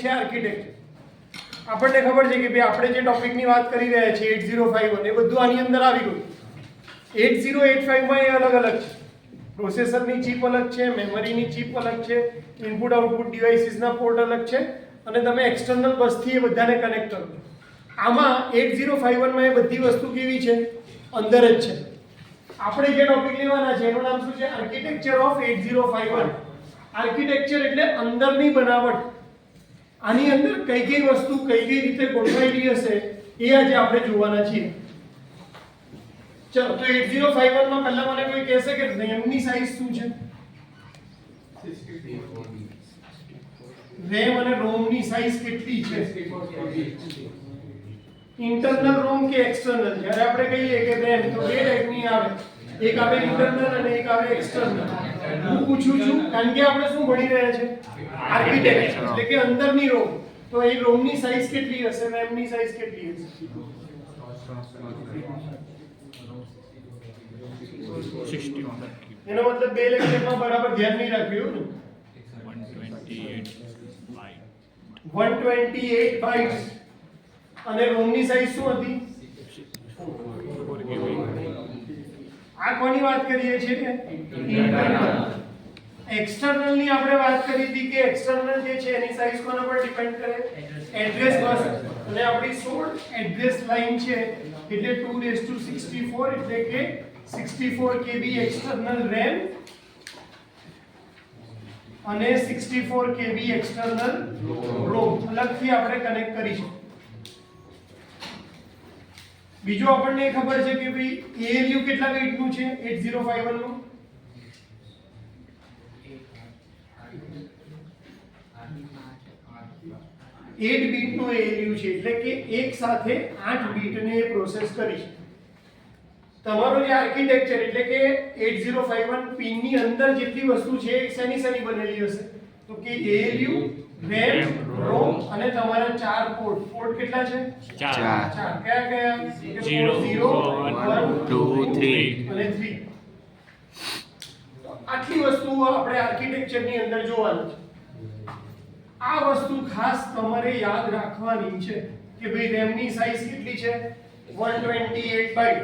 છે આર્કિટેક્ચર। આપણને ખબર છે કે ભાઈ આપણે જે ટોપિકની વાત કરી રહ્યા છીએ 8051 એ બધું આની અંદર આવી ગયું। 8085 માં એ અલગ અલગ છે, પ્રોસેસરની ચિપ અલગ છે, મેમરીની ચિપ અલગ છે, ઇનપુટ આઉટપુટ ડિવાઇસીસના પોર્ટ અલગ છે અને તમે એક્સટર્નલ બસથી એ બધાને કનેક્ટ કરો। આમાં 8051 માં એ બધી વસ્તુ કેવી છે? અંદર જ છે। આપણે જે ટોપિક લેવાના છે એનું નામ શું છે? Architecture of 8051। આર્કિટેક્ચર એટલે અંદરની બનાવટ, આની અંદર કઈ કઈ વસ્તુ કઈ કઈ રીતે ગોઠવાયેલી હશે એ આજે આપણે જોવાના છીએ। ચલો તો 8051 માં પહેલા મને કોઈ કહેશે કે RAM ની સાઈઝ શું છે? RAM અને ROM ની સાઈઝ કેટલી છે? ઇન્ટરનલ ROM કે એક્સટર્નલ? જ્યારે આપણે કહીએ કે RAM તો બે ટાઈપની આવે, એક આવે ઇન્ટરનલ અને એક આવે એક્સટર્નલ। હું પૂછું છું કારણ કે આપણે શું ભણી રહ્યા છે? આર્કિટેક્ચર એટલે કે અંદરની ROM। તો એ ROM ની સાઈઝ કેટલી હશે? RAM ની સાઈઝ કેટલી હશે? 60 એનો મતલબ બે લેક્ચરમાં બરાબર ધ્યાન નહીં રાખ્યું ને। 128 બાઇટ્સ અને ROM ની સાઈઝ શું હતી? આ કોની વાત કરીએ છીએ? ઇન્ટરનલ। એક્સટર્નલ ની આપણે વાત કરી હતી કે એક્સટર્નલ જે છે એની સાઈઝ કોના પર ડિપેન્ડ કરે? Address bus. અને આપણી 16 એડ્રેસ લાઈન છે એટલે 264 એટલે કે 64 KB એક્સટર્નલ RAM અને 64 KB એક્સટર્નલ ROM અલગથી આપણે કનેક્ટ કરીશું। બીજું આપણને ખબર છે કે ભાઈ ALU કેટલા બીટનું છે 8051 નું? 8 બીટનું ALU છે એટલે કે એક સાથે 8 બીટને પ્રોસેસ કરી છે। તમારું જે આર્કિટેક્ચર એટલે કે 8051 પિન ની અંદર જેટલી વસ્તુ છે એ શેની બનેલી હશે? તો કે ALU, RAM, ROM અને તમારા ચાર પોર્ટ। પોર્ટ કેટલા છે? ચાર। કયા કયા? 0 1 2 3 અને 3। આટલી વસ્તુઓ આપણે આર્કિટેક્ચરની અંદર જોવાની છે। આ વસ્તુ ખાસ તમારે યાદ રાખવાની છે કે ભાઈ RAM ની સાઈઝ કેટલી છે? 128 બાઇટ।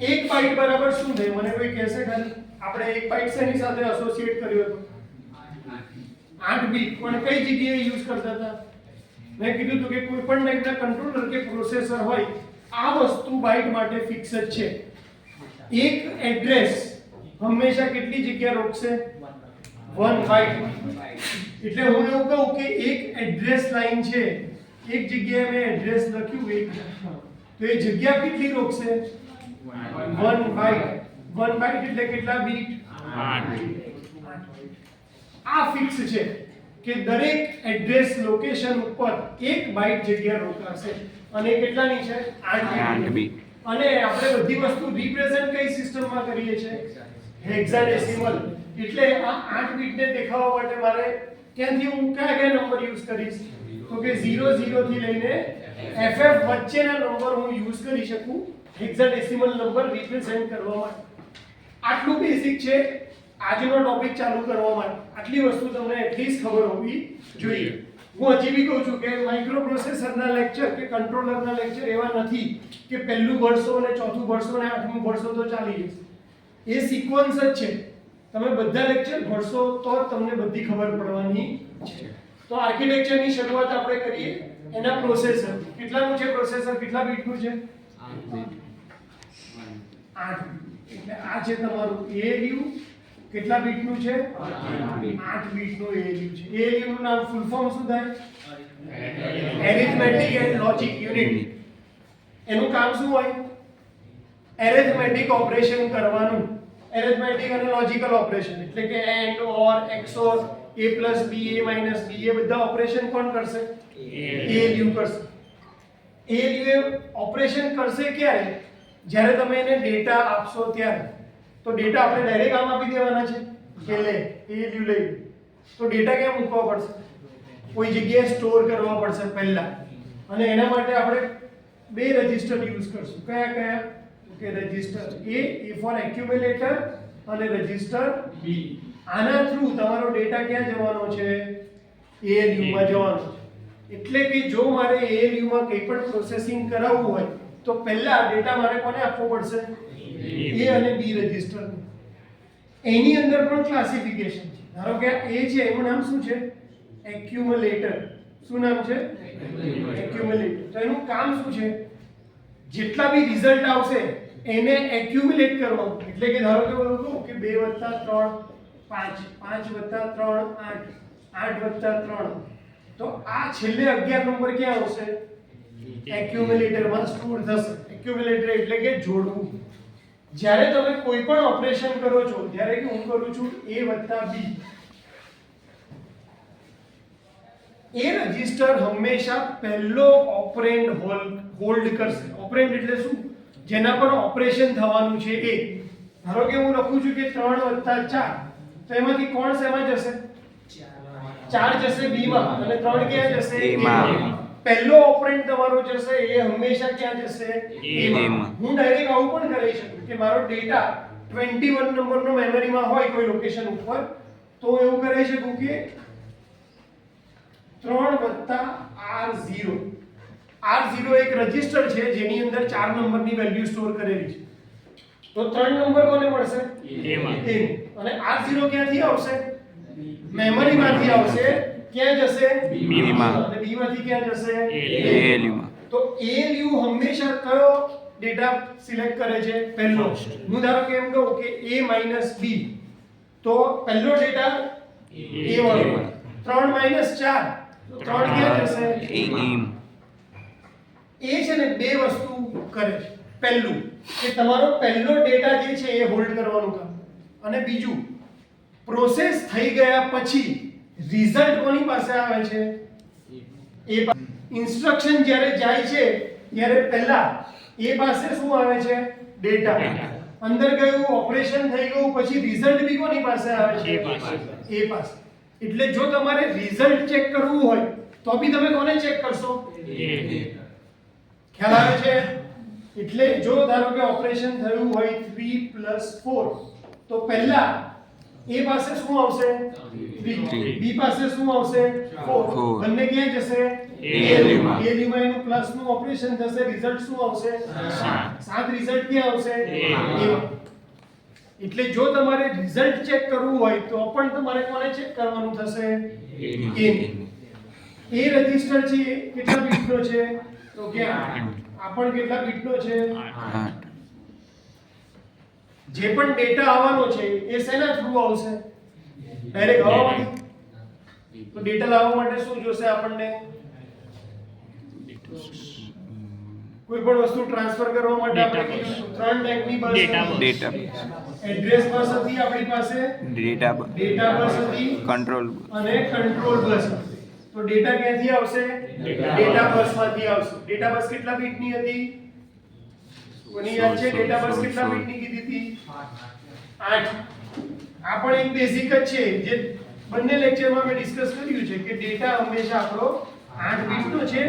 એક બાઇટ બરાબર શું થાય? મને કોઈ કહેશે ખાલી? આપણે એક બાઇટ શેની સાથે એસોસિએટ કર્યો હતો? 8 બીટ। પણ કઈ જગ્યાએ યુઝ કરતા હતા? મેં કીધું હતું કે કોઈ પણ ટાઈપના કંટ્રોલર કે પ્રોસેસર હોય આ વસ્તુ બાઇટ માટે ફિક્સ જ છે। એક એડ્રેસ હંમેશા કેટલી જગ્યા રોકશે? 1 બાઇટ। એટલે હું એવું કહું કે એક એડ્રેસ લાઈન છે, એક જગ્યાએ મેં એડ્રેસ લખ્યું એક તો એ જગ્યા કેટલી રોકશે? 1 બાઇટ। 1 બાઇટ એટલે કેટલા બીટ? 8। આ ફિક્સ છે કે દરેક એડ્રેસ લોકેશન ઉપર એક બાઇટ જગ્યા રોકાશે અને કેટલાની છે? 8 બીટ। અને આપણે બધી વસ્તુ રિપ્રેઝન્ટ કઈ સિસ્ટમમાં કરીએ છીએ? હેક્સાડેસિમલ। એટલે આ 8 બીટને દેખાડવા માટે મારે ક્યાંથી હું કયા નંબર યુઝ કરીશ? તો કે 00 થી લઈને FF વચ્ચેના નંબર હું યુઝ કરી શકું હેક્સાડેસિમલ નંબર રિપ્રેઝન્ટ કરવા માટે। આટલું બેસિક છે આજનો ટોપિક ચાલુ કરવા માટે। આટલી વસ્તુ તમને એટલીસ્ટ ખબર હોવી જોઈએ। હું હજી બી કહું છું કે માઇક્રોપ્રોસેસરના લેક્ચર કે કંટ્રોલરના લેક્ચર એવા નથી કે પહેલું ભણશો અને ચોથું ભણશો અને આઠમું ભણશો તો ચાલી જશે। એ સિક્વન્સ જ છે। તમે બધા લેક્ચર ભણશો તો તમને બધી ખબર પડવાની છે। તો આર્કિટેક્ચરની શરૂઆત આપણે કરીએ એના પ્રોસેસર। કેટલાનું છે પ્રોસેસર? કેટલા બીટનું છે? 8 બીટ। એટલે આ છે તમારું ALU। કેટલા બીટનું છે? 8 બીટનું ALU છે। ALU નું નામ ફૂલ ફોર્મ શું થાય? Arithmetic and logic unit. એનું કામ શું હોય? એરિથમેટિક ઓપરેશન કરવાનું। એરિથમેટિક અને લોજિકલ ઓપરેશન એટલે કે and, or, XOR, A + B, A - B એ બધા ઓપરેશન કોણ કરશે? ALU કરશે। ALU ઓપરેશન કરશે ક્યારે? જ્યારે તમે એને ડેટા આપશો ત્યારે। તો ડેટા આપણે ડાયરેક્ટ આમ આપી દેવાના છે કે લે ALU લઈ, તો ડેટા ક્યાં મૂકવા પડશે? કોઈ જગ્યાએ સ્ટોર કરવા પડશે પહેલા। અને એના માટે આપણે બે રજિસ્ટર યુઝ કરશું। કયા કયા? કે રજિસ્ટર A ફોર એક્યુમ્યુલેટર અને રજિસ્ટર B। આના થ્રુ તમારો ડેટા ક્યાં જવાનો છે? ALU માં જવાનો છે। એટલે કે જો મારે ALU માં કંઈ પણ પ્રોસેસિંગ કરાવવું હોય તો પહેલા ડેટા મારે કોને આપવો પડશે? A અને B રજિસ્ટર. એની અંદર પણ ક્લાસિફિકેશન છે. ધારો કે A છે એનું નામ શું છે? એક્યુમ્યુલેટર. શું નામ છે? એક્યુમ્યુલેટર. તો એનું કામ શું છે? જેટલા બી રિઝલ્ટ આવશે એને એક્યુમ્યુલેટ કરવાનું. એટલે કે ધારો કે બોલું કે 2 + 3 5, 5 + 3 8, 8 + 3, તો આ છેલ્લે 11 નંબર ક્યાં આવશે? એક્યુમ્યુલેટરમાં સ્ટોર થશે. એક્યુમ્યુલેટર એટલે કે જોડવું. જ્યારે તમે કોઈ પણ ઓપરેશન કરો છો, જ્યારે કે હું કરું છું A + B, એ રજિસ્ટર હંમેશા પહેલો ઓપરેન્ડ હોલ્ડ કરશે. ઓપરેન્ડ એટલે શું? જેના પર ઓપરેશન થવાનું છે એ. ધારો કે હું લખું છું કે 3 + 4, તો એમાંથી કોણ શેમાં જશે? 4 જશે B માં અને 3 ક્યાં જશે? A માં. પહેલો ઓપરેન્ડ તમારો જશે એ હંમેશા ક્યાં જશે? A માં. હું ડાયરેક્ટ આવું પણ કરી શકું કે મારો ડેટા 21 નંબરનો મેમરીમાં હોય કોઈ લોકેશન ઉપર, તો એવું કરી શકું કે 3 + R0. R0 એક રજિસ્ટર છે જેની અંદર 4 નંબરની વેલ્યુ સ્ટોર કરેલી છે. તો 3 નંબર કોને મળશે? A માં. અને R0 ક્યાંથી આવશે? મેમરીમાંથી આવશે. ક્યાં જશે? B માં. અને B માંથી ક્યાં જશે? ALU માં. તો ALU હંમેશા કયો ડેટા સિલેક્ટ કરે છે? પહેલો. હું ધારો કે એમ કહું કે A - B, તો પહેલો ડેટા A વાળો. 3 - 4, તો 3 ક્યાં જશે? A માં. એ છે ને બે વસ્તુ કરે છે. પહેલું કે તમારો પહેલો ડેટા જે છે એ હોલ્ડ કરવાનું કામ, અને બીજું પ્રોસેસ થઈ ગયા પછી રિઝલ્ટ કોની પાસે આવે છે? એ ઇન્સ્ટ્રક્શન જ્યારે જાય છે ત્યારે પહેલા એ પાસે શું આવે છે? ડેટા. અંદર ગયું, ઓપરેશન થઈ ગયું, પછી રિઝલ્ટ બી કોની પાસે આવે છે? એ પાસે. એટલે જો તમારે રિઝલ્ટ ચેક કરવું હોય તો બી તમે કોને ચેક કરશો? ખ્યાલ આવે છે? એટલે જો ધારો કે ઓપરેશન થયું હોય 3 + 4, તો પહેલા A પાસે શું આવશે? 3. B પાસે શું આવશે? 4. બંને ક્યાં જશે? ALU માં. ALU માં એનું પ્લસ નું ઓપરેશન થશે, રિઝલ્ટ શું આવશે? 7 રિઝલ્ટ ક્યાં આવશે? A માં. એટલે જો તમારે રિઝલ્ટ ચેક કરવું હોય તો પણ તમારે કોને ચેક કરવાનું થશે? A. એ રજિસ્ટર છે કેટલા બીટનો છે? તો કે 8. આ પણ કેટલા બીટનો છે? 8. જે પણ ડેટા આવવાનો છે એ શેના થ્રુ આવશે? ડાયરેક્ટ હવામાંથી. તો ડેટા લાવવા માટે શું જોશે આપણને? કોઈ પણ વસ્તુ ટ્રાન્સફર કરવા માટે આપણે કીધું 3 ટાઈપની બસ. ડેટા એડ્રેસ બસ હતી આપણી પાસે, ડેટા બસ હતી, કંટ્રોલ અને કંટ્રોલ બસ હતી. તો ડેટા ક્યાંથી આવશે? ડેટા બસમાંથી આવશે. ડેટા બસ કેટલા બીટની હતી? કોની યાદ છે? ડેટા બસ કેટલા બીટની કીધી હતી? 8. આ પણ એક બેઝિક જ છે જે બંને લેક્ચરમાં મેં ડિસ્કસ કર્યું છે કે ડેટા હંમેશા આપણો 8 બીટનો છે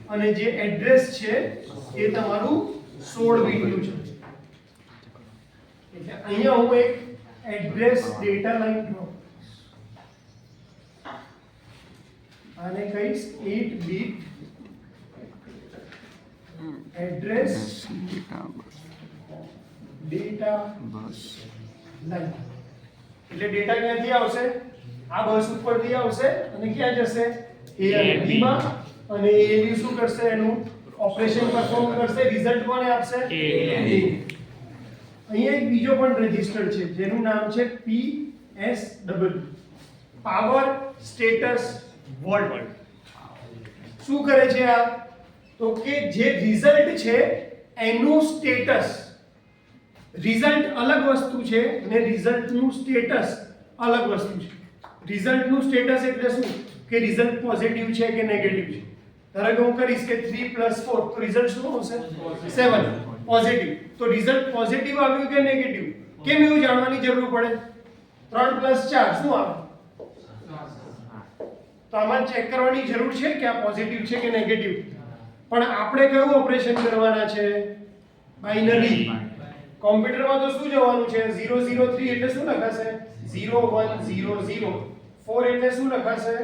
અને જે એડ્રેસ છે એ તમારું 16 બીટનું છે. એટલે અહીંયા હું એક એડ્રેસ ડેટા લાઈન ડ્રો, આને કહીશ 8 bit address data bus line. એટલે ડેટા ક્યાંથી આવશે? આ બસ ઉપરથી આવશે અને ક્યાં જશે? A અને B માં. અને ALU શું કરશે? એનું ઓપરેશન પરફોર્મ કરશે. રિઝલ્ટ કોને આપશે? A. અહીંયા એક બીજો પણ રજિસ્ટર છે જેનું નામ છે PSW, પાવર સ્ટેટસ વોલ્ટ. શું કરે છે આ? તો કે જે રિઝલ્ટ છે એનું સ્ટેટસ, રિઝલ્ટ અલગ વસ્તુ છે અને રિઝલ્ટનું સ્ટેટસ અલગ વસ્તુ છે. રિઝલ્ટનું સ્ટેટસ એટલે શું? કે રિઝલ્ટ પોઝિટિવ છે કે નેગેટિવ છે. ધારો કે હું કરીશ કે 3 + 4, તો રિઝલ્ટ શું આવશે? 7, પોઝિટિવ. તો રિઝલ્ટ પોઝિટિવ આવ્યું કે નેગેટિવ? કેમ એવું જાણવાની જરૂર પડે? 3 + 4 શું આવે? તો આમાં ચેક કરવાની જરૂર છે કે આ પોઝિટિવ છે કે નેગેટિવ. પણ આપણે કયું ઓપરેશન કરવાના છે? બાઇનરી. કોમ્પ્યુટરમાં તો શું જવાનું છે? 0 0 3 એટલે શું લખાશે? 0 1 0 0. 4 એટલે શું લખાશે?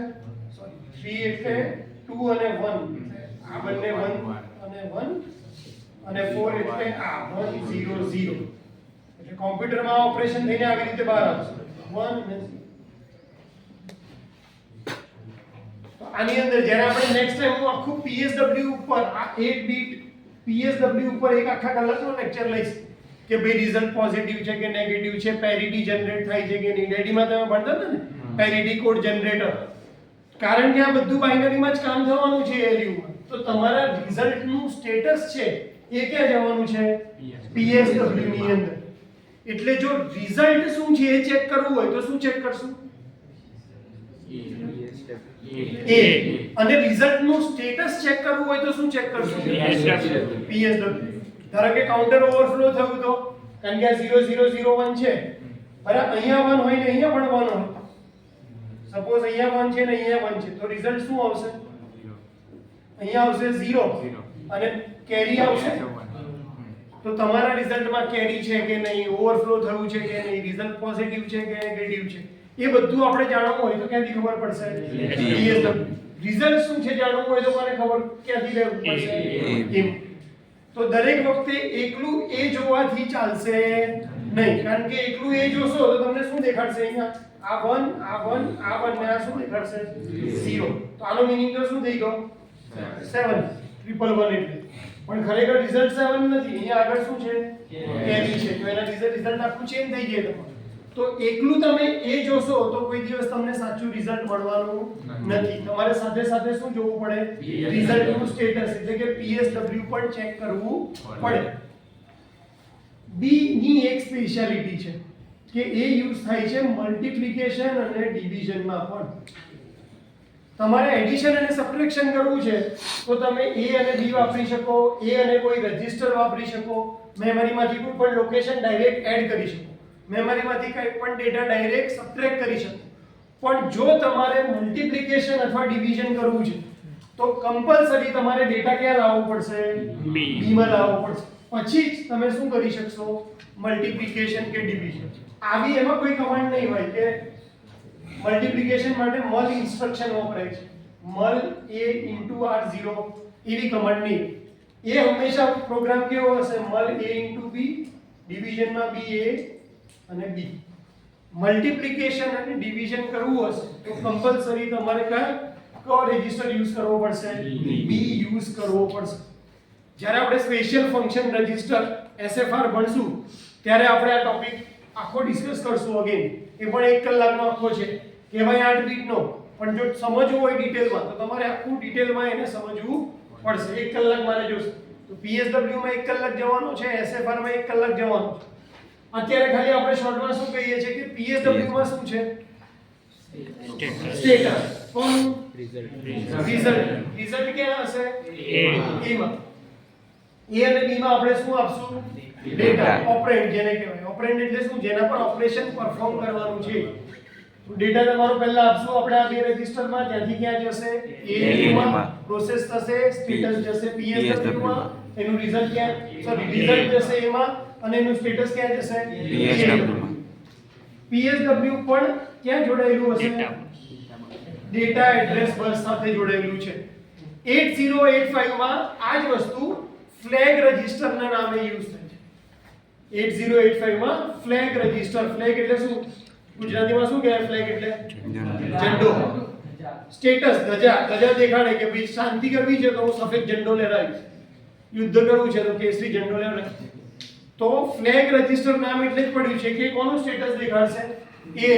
3 એટલે 2 અને 1 આ બંને 1 અને 1 અને 4 એટલે આ 1 0 0 એટલે કોમ્પ્યુટરમાં ઓપરેશન થઈને આવી રીતે બહાર આવશે 1 અને 0. તો આની અંદર જ્યારે આપણે નેક્સ્ટ ટાઈમ હું આખું PSW ઉપર આ 8 બીટ PSW ઉપર એક આખા કલાકનો લેક્ચર લઈશ કે ભાઈ રિઝલ્ટ પોઝિટિવ છે કે નેગેટિવ છે, પેરિટી જનરેટ થાય છે કે નહીં. ડેડીમાં તમે ભણતા હતા ને પેરિટી કોડ જનરેટર, કારણ કે આ બધું બાઇનરીમાં જ કામ થવાનું છે એલયુમાં. તો તમારા રિઝલ્ટનું સ્ટેટસ છે એ ક્યાં જવાનું છે? PSW ની અંદર. એટલે જો રિઝલ્ટ શું છે એ ચેક કરવું હોય તો શું ચેક કરશું? A. અને રિઝલ્ટનું સ્ટેટસ ચેક કરવું હોય તો શું ચેક કરશું? PSW. ધારો કે કાઉન્ટર ઓવરફ્લો થયું તો, કારણ કે આ 0001 છે બરાબર, અહીંયા 1 હોય ને અહીંયા પણ 1 હોય. સપોઝ અહીંયા 1 છે ને અહીંયા 1 છે, તો રિઝલ્ટ શું આવશે? અહીંયા આવશે 0 અને કેરી આવશે. તો તમારા રિઝલ્ટમાં કેરી છે કે નહીં, ઓવરફ્લો થયું છે કે નહીં, રિઝલ્ટ પોઝિટિવ છે કે નેગેટિવ છે, એ બધું આપણે જાણવું હોય તો ક્યાંથી ખબર પડશે? રિઝલ્ટ શું છે જાણવું હોય તો મને ખબર ક્યાંથી લેવું પડશે? એમ. તો દરેક વખતે એકલું એ જોવાથી ચાલશે નહીં, કારણ કે એકલું એ જોશો તો તમને શું દેખાડશે? અહીંયા આ 1 આ 1 આ 1 ને આ શું દેખાડશે? 0. તો આનો મીનિંગ તો શું થઈ ગયો? 7 111 એટલે. પણ ખરેખર રિઝલ્ટ 7 નથી, અહીંયા આગળ શું છે? કેરી છે. તો એના રિઝલ્ટ આખું ચેન્જ થઈ જાય તમારું. તો એકલું તમે એ જોશો તો કોઈ દિવસ તમને સાચું રિઝલ્ટ મળવાનું નથી. તમારે સાથે સાથે શું જોવું પડે? રિઝલ્ટનું સ્ટેટસ એટલે કે PSW પણ ચેક કરવું પડે. બી ની એક સ્પેશિયાલિટી છે કે એ યુઝ થાય છે મલ્ટીપ્લિકેશન અને ડિવિઝનમાં પણ. તમારે એડિશન અને સબટ્રેક્શન કરવું છે તો તમે A અને B વાપરી શકો, A અને કોઈ રજિસ્ટર વાપરી શકો, મેમરીમાંથી કોઈ પણ લોકેશન ડાયરેક્ટ એડ કરી શકો, મેમરીમાંથી કંઈ પણ ડેટા ડાયરેક્ટ સબટ્રેક્ટ કરી શકો. પણ જો તમારે મલ્ટીપ્લિકેશન અથવા ડિવિઝન કરવું છે તો કમ્પલસરી તમારે ડેટા ક્યાં લાવવો પડશે? B માં લાવવો પડશે. પછી જ તમે શું કરી શકશો? મલ્ટીપ્લિકેશન કે ડિવિઝન. આવી એમાં કોઈ કમાન્ડ નહીં હોય કે મલ્ટીપ્લિકેશન માટે મલ ઇન્સ્ટ્રક્શન વપરાય છે, મલ A * R0 એવી કમાન્ડ નહીં. એ હંમેશા પ્રોગ્રામ કેવો હશે? મલ A * B, ડિવિઝનમાં BA અને B. મલ્ટીપ્લિકેશન અને ડિવિઝન કરવું હશે તો કમ્પલસરી તમારે કયો રજિસ્ટર યુઝ કરવો પડશે? B યુઝ કરવો પડશે. જ્યારે આપણે સ્પેશિયલ ફંક્શન રજિસ્ટર SFR ભણશું ત્યારે આપણે આ ટોપિક આખો ડિસ્કસ કરશું અગેન. એ પણ 1 કલાકનો આખો છે, કહેવાય 8 બીટનો, પણ જો સમજવું હોય ડિટેલમાં તો તમારે આખું ડિટેલમાં એને સમજવું પડશે. 1 કલાક મારે જોશે. તો PSW માં 1 કલાક જવાનો છે, SFR માં 1 કલાક જવાનો છે. અત્યારે ખાલી આપણે શોર્ટમાં શું કહીએ છીએ કે PSW માં શું છે? સ્ટેટસ. કોણ? રિઝલ્ટ ક્યાં હશે? A માં. A અને B માં આપણે શું આપશું? ડેટા. ઓપરેન્ડ જેને કહેવાય. ઓપરેન્ડ એટલે શું? જેના પર ઓપરેશન પરફોર્મ કરવાનું છે. તો ડેટા તમારો પહેલા આપશું આપણે આ બે રજિસ્ટરમાં, ત્યાંથી ક્યાં જશે? A માં પ્રોસેસ થશે, સ્ટેટસ જશે PSW માં, એનું રિઝલ્ટ ક્યાં? સોરી, રિઝલ્ટ જશે A માં અને એનું સ્ટેટસ ક્યાં જશે? PSW પણ ક્યાં જોડાયેલું હશે? ડેટા એડ્રેસ બસ સાથે જોડાયેલું છે. 8085 માં આ જ વસ્તુ ફ્લેગ રજિસ્ટરના નામે યુઝ થાય છે. 8085 માં ફ્લેગ રજિસ્ટર. ફ્લેગ એટલે શું? ગુજરાતીમાં શું કહેવાય ફ્લેગ એટલે? ઝંડો. સ્ટેટસ ધજા. ધજા દેખાડે કે ભાઈ શાંતિ કરવી છે તો હું સફેદ ઝંડો લહેરાવીશ, યુદ્ધ કરવું છે તો કેસરી ઝંડો લહેરાવીશ. તો ફ્લેગ રજિસ્ટર નામ એટલે જ પડ્યું છે કે કોનું સ્ટેટસ દેખાડશે? A.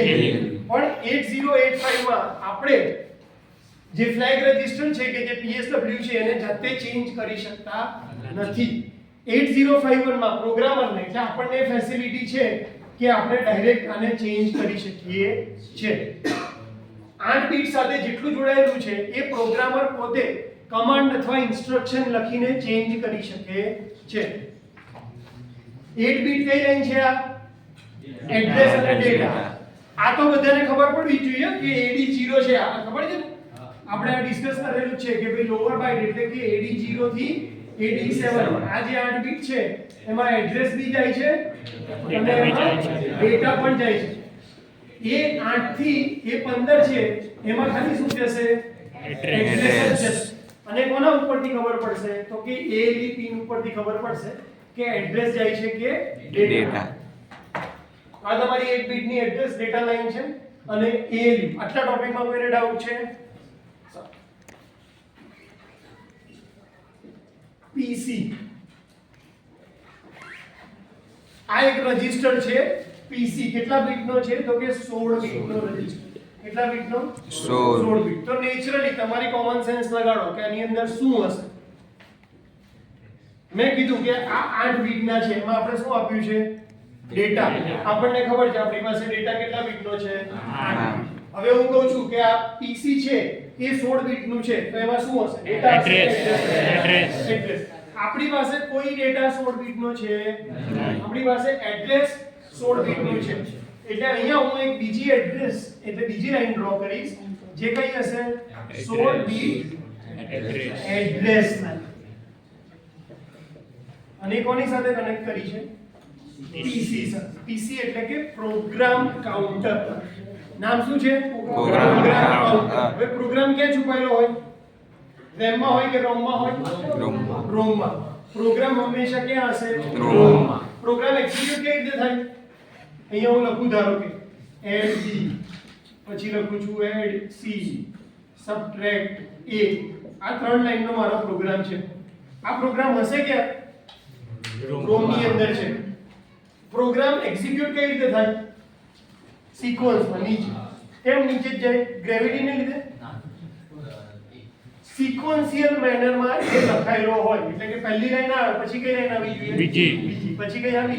પણ 8085 માં આપણે જે ફ્લેગ રજિસ્ટર છે કે જે PSW છે એને જાતે ચેન્જ કરી શકતા નથી. 8051 માં પ્રોગ્રામરને એટલે આપણને ફેસિલિટી છે કે આપણે ડાયરેક્ટ આને ચેન્જ કરી શકીએ છે. 8 બીટ સાથે જેટલું જોડાયેલું છે એ પ્રોગ્રામર પોતે કમાન્ડ અથવા ઇન્સ્ટ્રક્શન લખીને ચેન્જ કરી શકે છે. 8 બીટ કઈ લાઈન છે? આ એડ્રેસ અને ડેટા. આ તો બધાને ખબર પડવી જોઈએ કે AD0 છે. આ ખબર છે ને? આપણે આ ડિસ્કસ કરેલું છે કે ભાઈ લોઅર બાઇટ એટલે કે AD0 થી AD7 આ જે 8 બીટ છે એમાં એડ્રેસ બી જાય છે અને એમાં ડેટા પણ જાય છે. એ 8 થી એ 15 છે એમાં ખાલી શું જશે? એડ્રેસ. અને કોના ઉપરથી ખબર પડશે? તો કે ALE પિન ઉપરથી ખબર પડશે કે એડ્રેસ જાય છે કે ડેટા. આ તમારી 8 બીટ ની એડ્રેસ ડેટા લાઈન છે અને ALE. આટલા ટોપિકમાં કોઈને ડાઉટ છે? PC આ એક રજિસ્ટર છે. PC કેટલા બીટનો છે? તો કે 16 બીટનો રજિસ્ટર. કેટલા બીટનો? 16 બીટ. તો નેચરલી તમારી કોમન સેન્સ લગાડો કે આની અંદર શું હશે. મેં કીધું કે આ 8 બીટના છે, એમાં આપણે શું આપ્યું છે? ડેટા. આપણને ખબર છે આપણી પાસે ડેટા કેટલા બીટનો છે? 8. હવે હું કહું છું કે આ PC છે એ 16 બીટનું છે, તો એમાં શું હશે? ડેટા. એડ્રેસ. આપણી પાસે કોઈ ડેટા 16 બીટનો છે નહીં. આપણી પાસે એડ્રેસ 16 બીટનું છે. એટલે અહીંયા હું એક બીજી એડ્રેસ એટલે બીજી લાઈન ડ્રો કરીશ જે કઈ હશે? 16 બીટ એડ્રેસ લાઈન. અને કોની સાથે કનેક્ટ કરી છે? PC સાથે. PC એટલે કે પ્રોગ્રામ કાઉન્ટર. નામ શું છે? Program counter. હવે પ્રોગ્રામ ક્યાં છુપાયેલો હોય? RAM માં હોય કે ROM માં હોય? ROM માં. પ્રોગ્રામ હંમેશા ક્યાં હશે? ROM માં. પ્રોગ્રામ એક્ઝિક્યુટ કેવી રીતે થાય? અહીંયા હું લખું ધારો કે add b, પછી લખું છું add c, subtract a. આ 3 લાઈનનો મારો પ્રોગ્રામ છે. આ પ્રોગ્રામ હશે ક્યાં? ROM ની અંદર છે. પ્રોગ્રામ એક્ઝિક્યુટ કેવી રીતે થાય? સિક્વન્સમાં નીચે. કેમ નીચે જ જાય? ગ્રેવિટીને લીધે. સિક્વન્શિયલ મેનરમાં એ લખાયેલો હોય એટલે કે પહેલી લાઈન આવે પછી કઈ લાઈન આવી જોઈએ? બીજી. પછી કઈ આવી?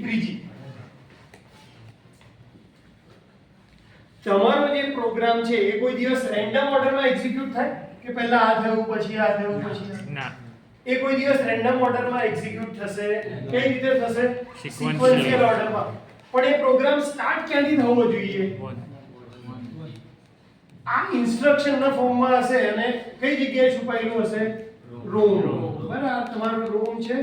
ત્રીજી. તમારો જે પ્રોગ્રામ છે એ કોઈ દિવસ રેન્ડમ ઓર્ડરમાં એક્ઝિક્યુટ થાય કે પહેલા આ થયું પછી આ થયું પછી ના? એ કોઈ દિવસ રેન્ડમ ઓર્ડરમાં એક્ઝિક્યુટ થશે. કઈ રીતે થશે? સિક્વન્શિયલ ઓર્ડરમાં. પણ એ પ્રોગ્રામ સ્ટાર્ટ ક્યાંથી થવો જોઈએ? આ ઇન્સ્ટ્રક્શનના ફોર્મમાં હશે અને કઈ જગ્યાએ છુપાયેલું હશે? ROM. બરાબર. આ તમારો ROM છે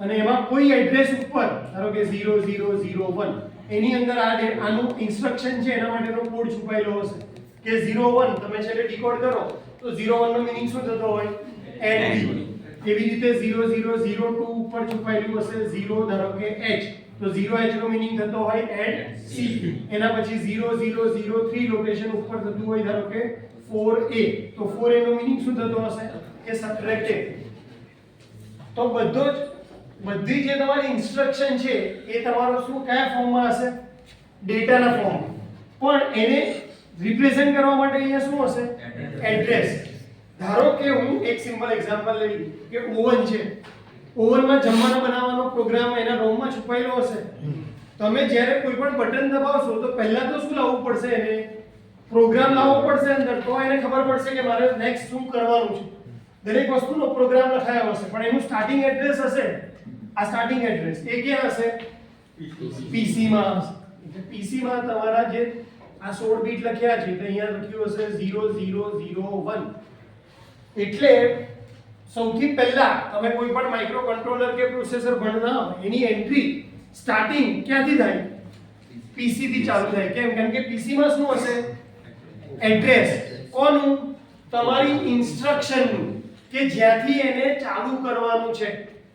અને એમાં કોઈ એડ્રેસ ઉપર ધારો કે 0001 એની અંદર આનું ઇન્સ્ટ્રક્શન છે એના માટેનો કોડ છુપાયેલો હશે કે 01 તમે છેલ્લે ડીકોડ કરો તો 01 નો મીનિંગ શું થતો હોય? AND. એવી રીતે 0002 ઉપર છુપાયેલું હશે 0 ધારો કે H, તો 0H નો મીનિંગ થતો હોય AND C. એના પછી 0003 લોકેશન ઉપર થતું હોય ધારો કે 4A, તો 4A નો મીનિંગ શું થતો હશે? કે subtract A. તો બધી જે તમારી ઇન્સ્ટ્રક્શન છે એ તમારો શું કયા ફોર્મમાં હશે? ડેટાના ફોર્મમાં. પણ એને રિપ્રેઝન્ટ કરવા માટે અહીંયા શું હશે? એડ્રેસ. ધારો કે હું એક સિમ્પલ એક્ઝામ્પલ લઈ લઉં કે ઓવન છે. ઓવનમાં જમવાનું બનાવવાનો પ્રોગ્રામ એના ROM માં છુપાયેલો હશે. તમે જ્યારે કોઈ પણ બટન દબાવશો તો પહેલા તો શું લાવવું પડશે? એને પ્રોગ્રામ લાવવો પડશે અંદર, તો એને ખબર પડશે કે મારે નેક્સ્ટ શું કરવાનું છે. દરેક વસ્તુનો પ્રોગ્રામ લખાયો હશે પણ એનું સ્ટાર્ટિંગ એડ્રેસ હશે. આ સ્ટાર્ટિંગ એડ્રેસ એ ક્યાં હશે? PC માં હશે. એટલે PC માં તમારા જે આ 16 બીટ લખ્યા છે તો અહીંયા લખ્યું હશે 0001. એટલે સૌથી પહેલા તમે કોઈ પણ માઇક્રો કંટ્રોલર કે પ્રોસેસર ભણતા હો એની એન્ટ્રી સ્ટાર્ટિંગ ક્યાંથી થાય? PC થી ચાલુ થાય. કેમ? કારણ કે PC માં શું હશે? એડ્રેસ. કોનું? તમારી ઇન્સ્ટ્રક્શનનું, કે જ્યાંથી એને ચાલુ કરવાનું છે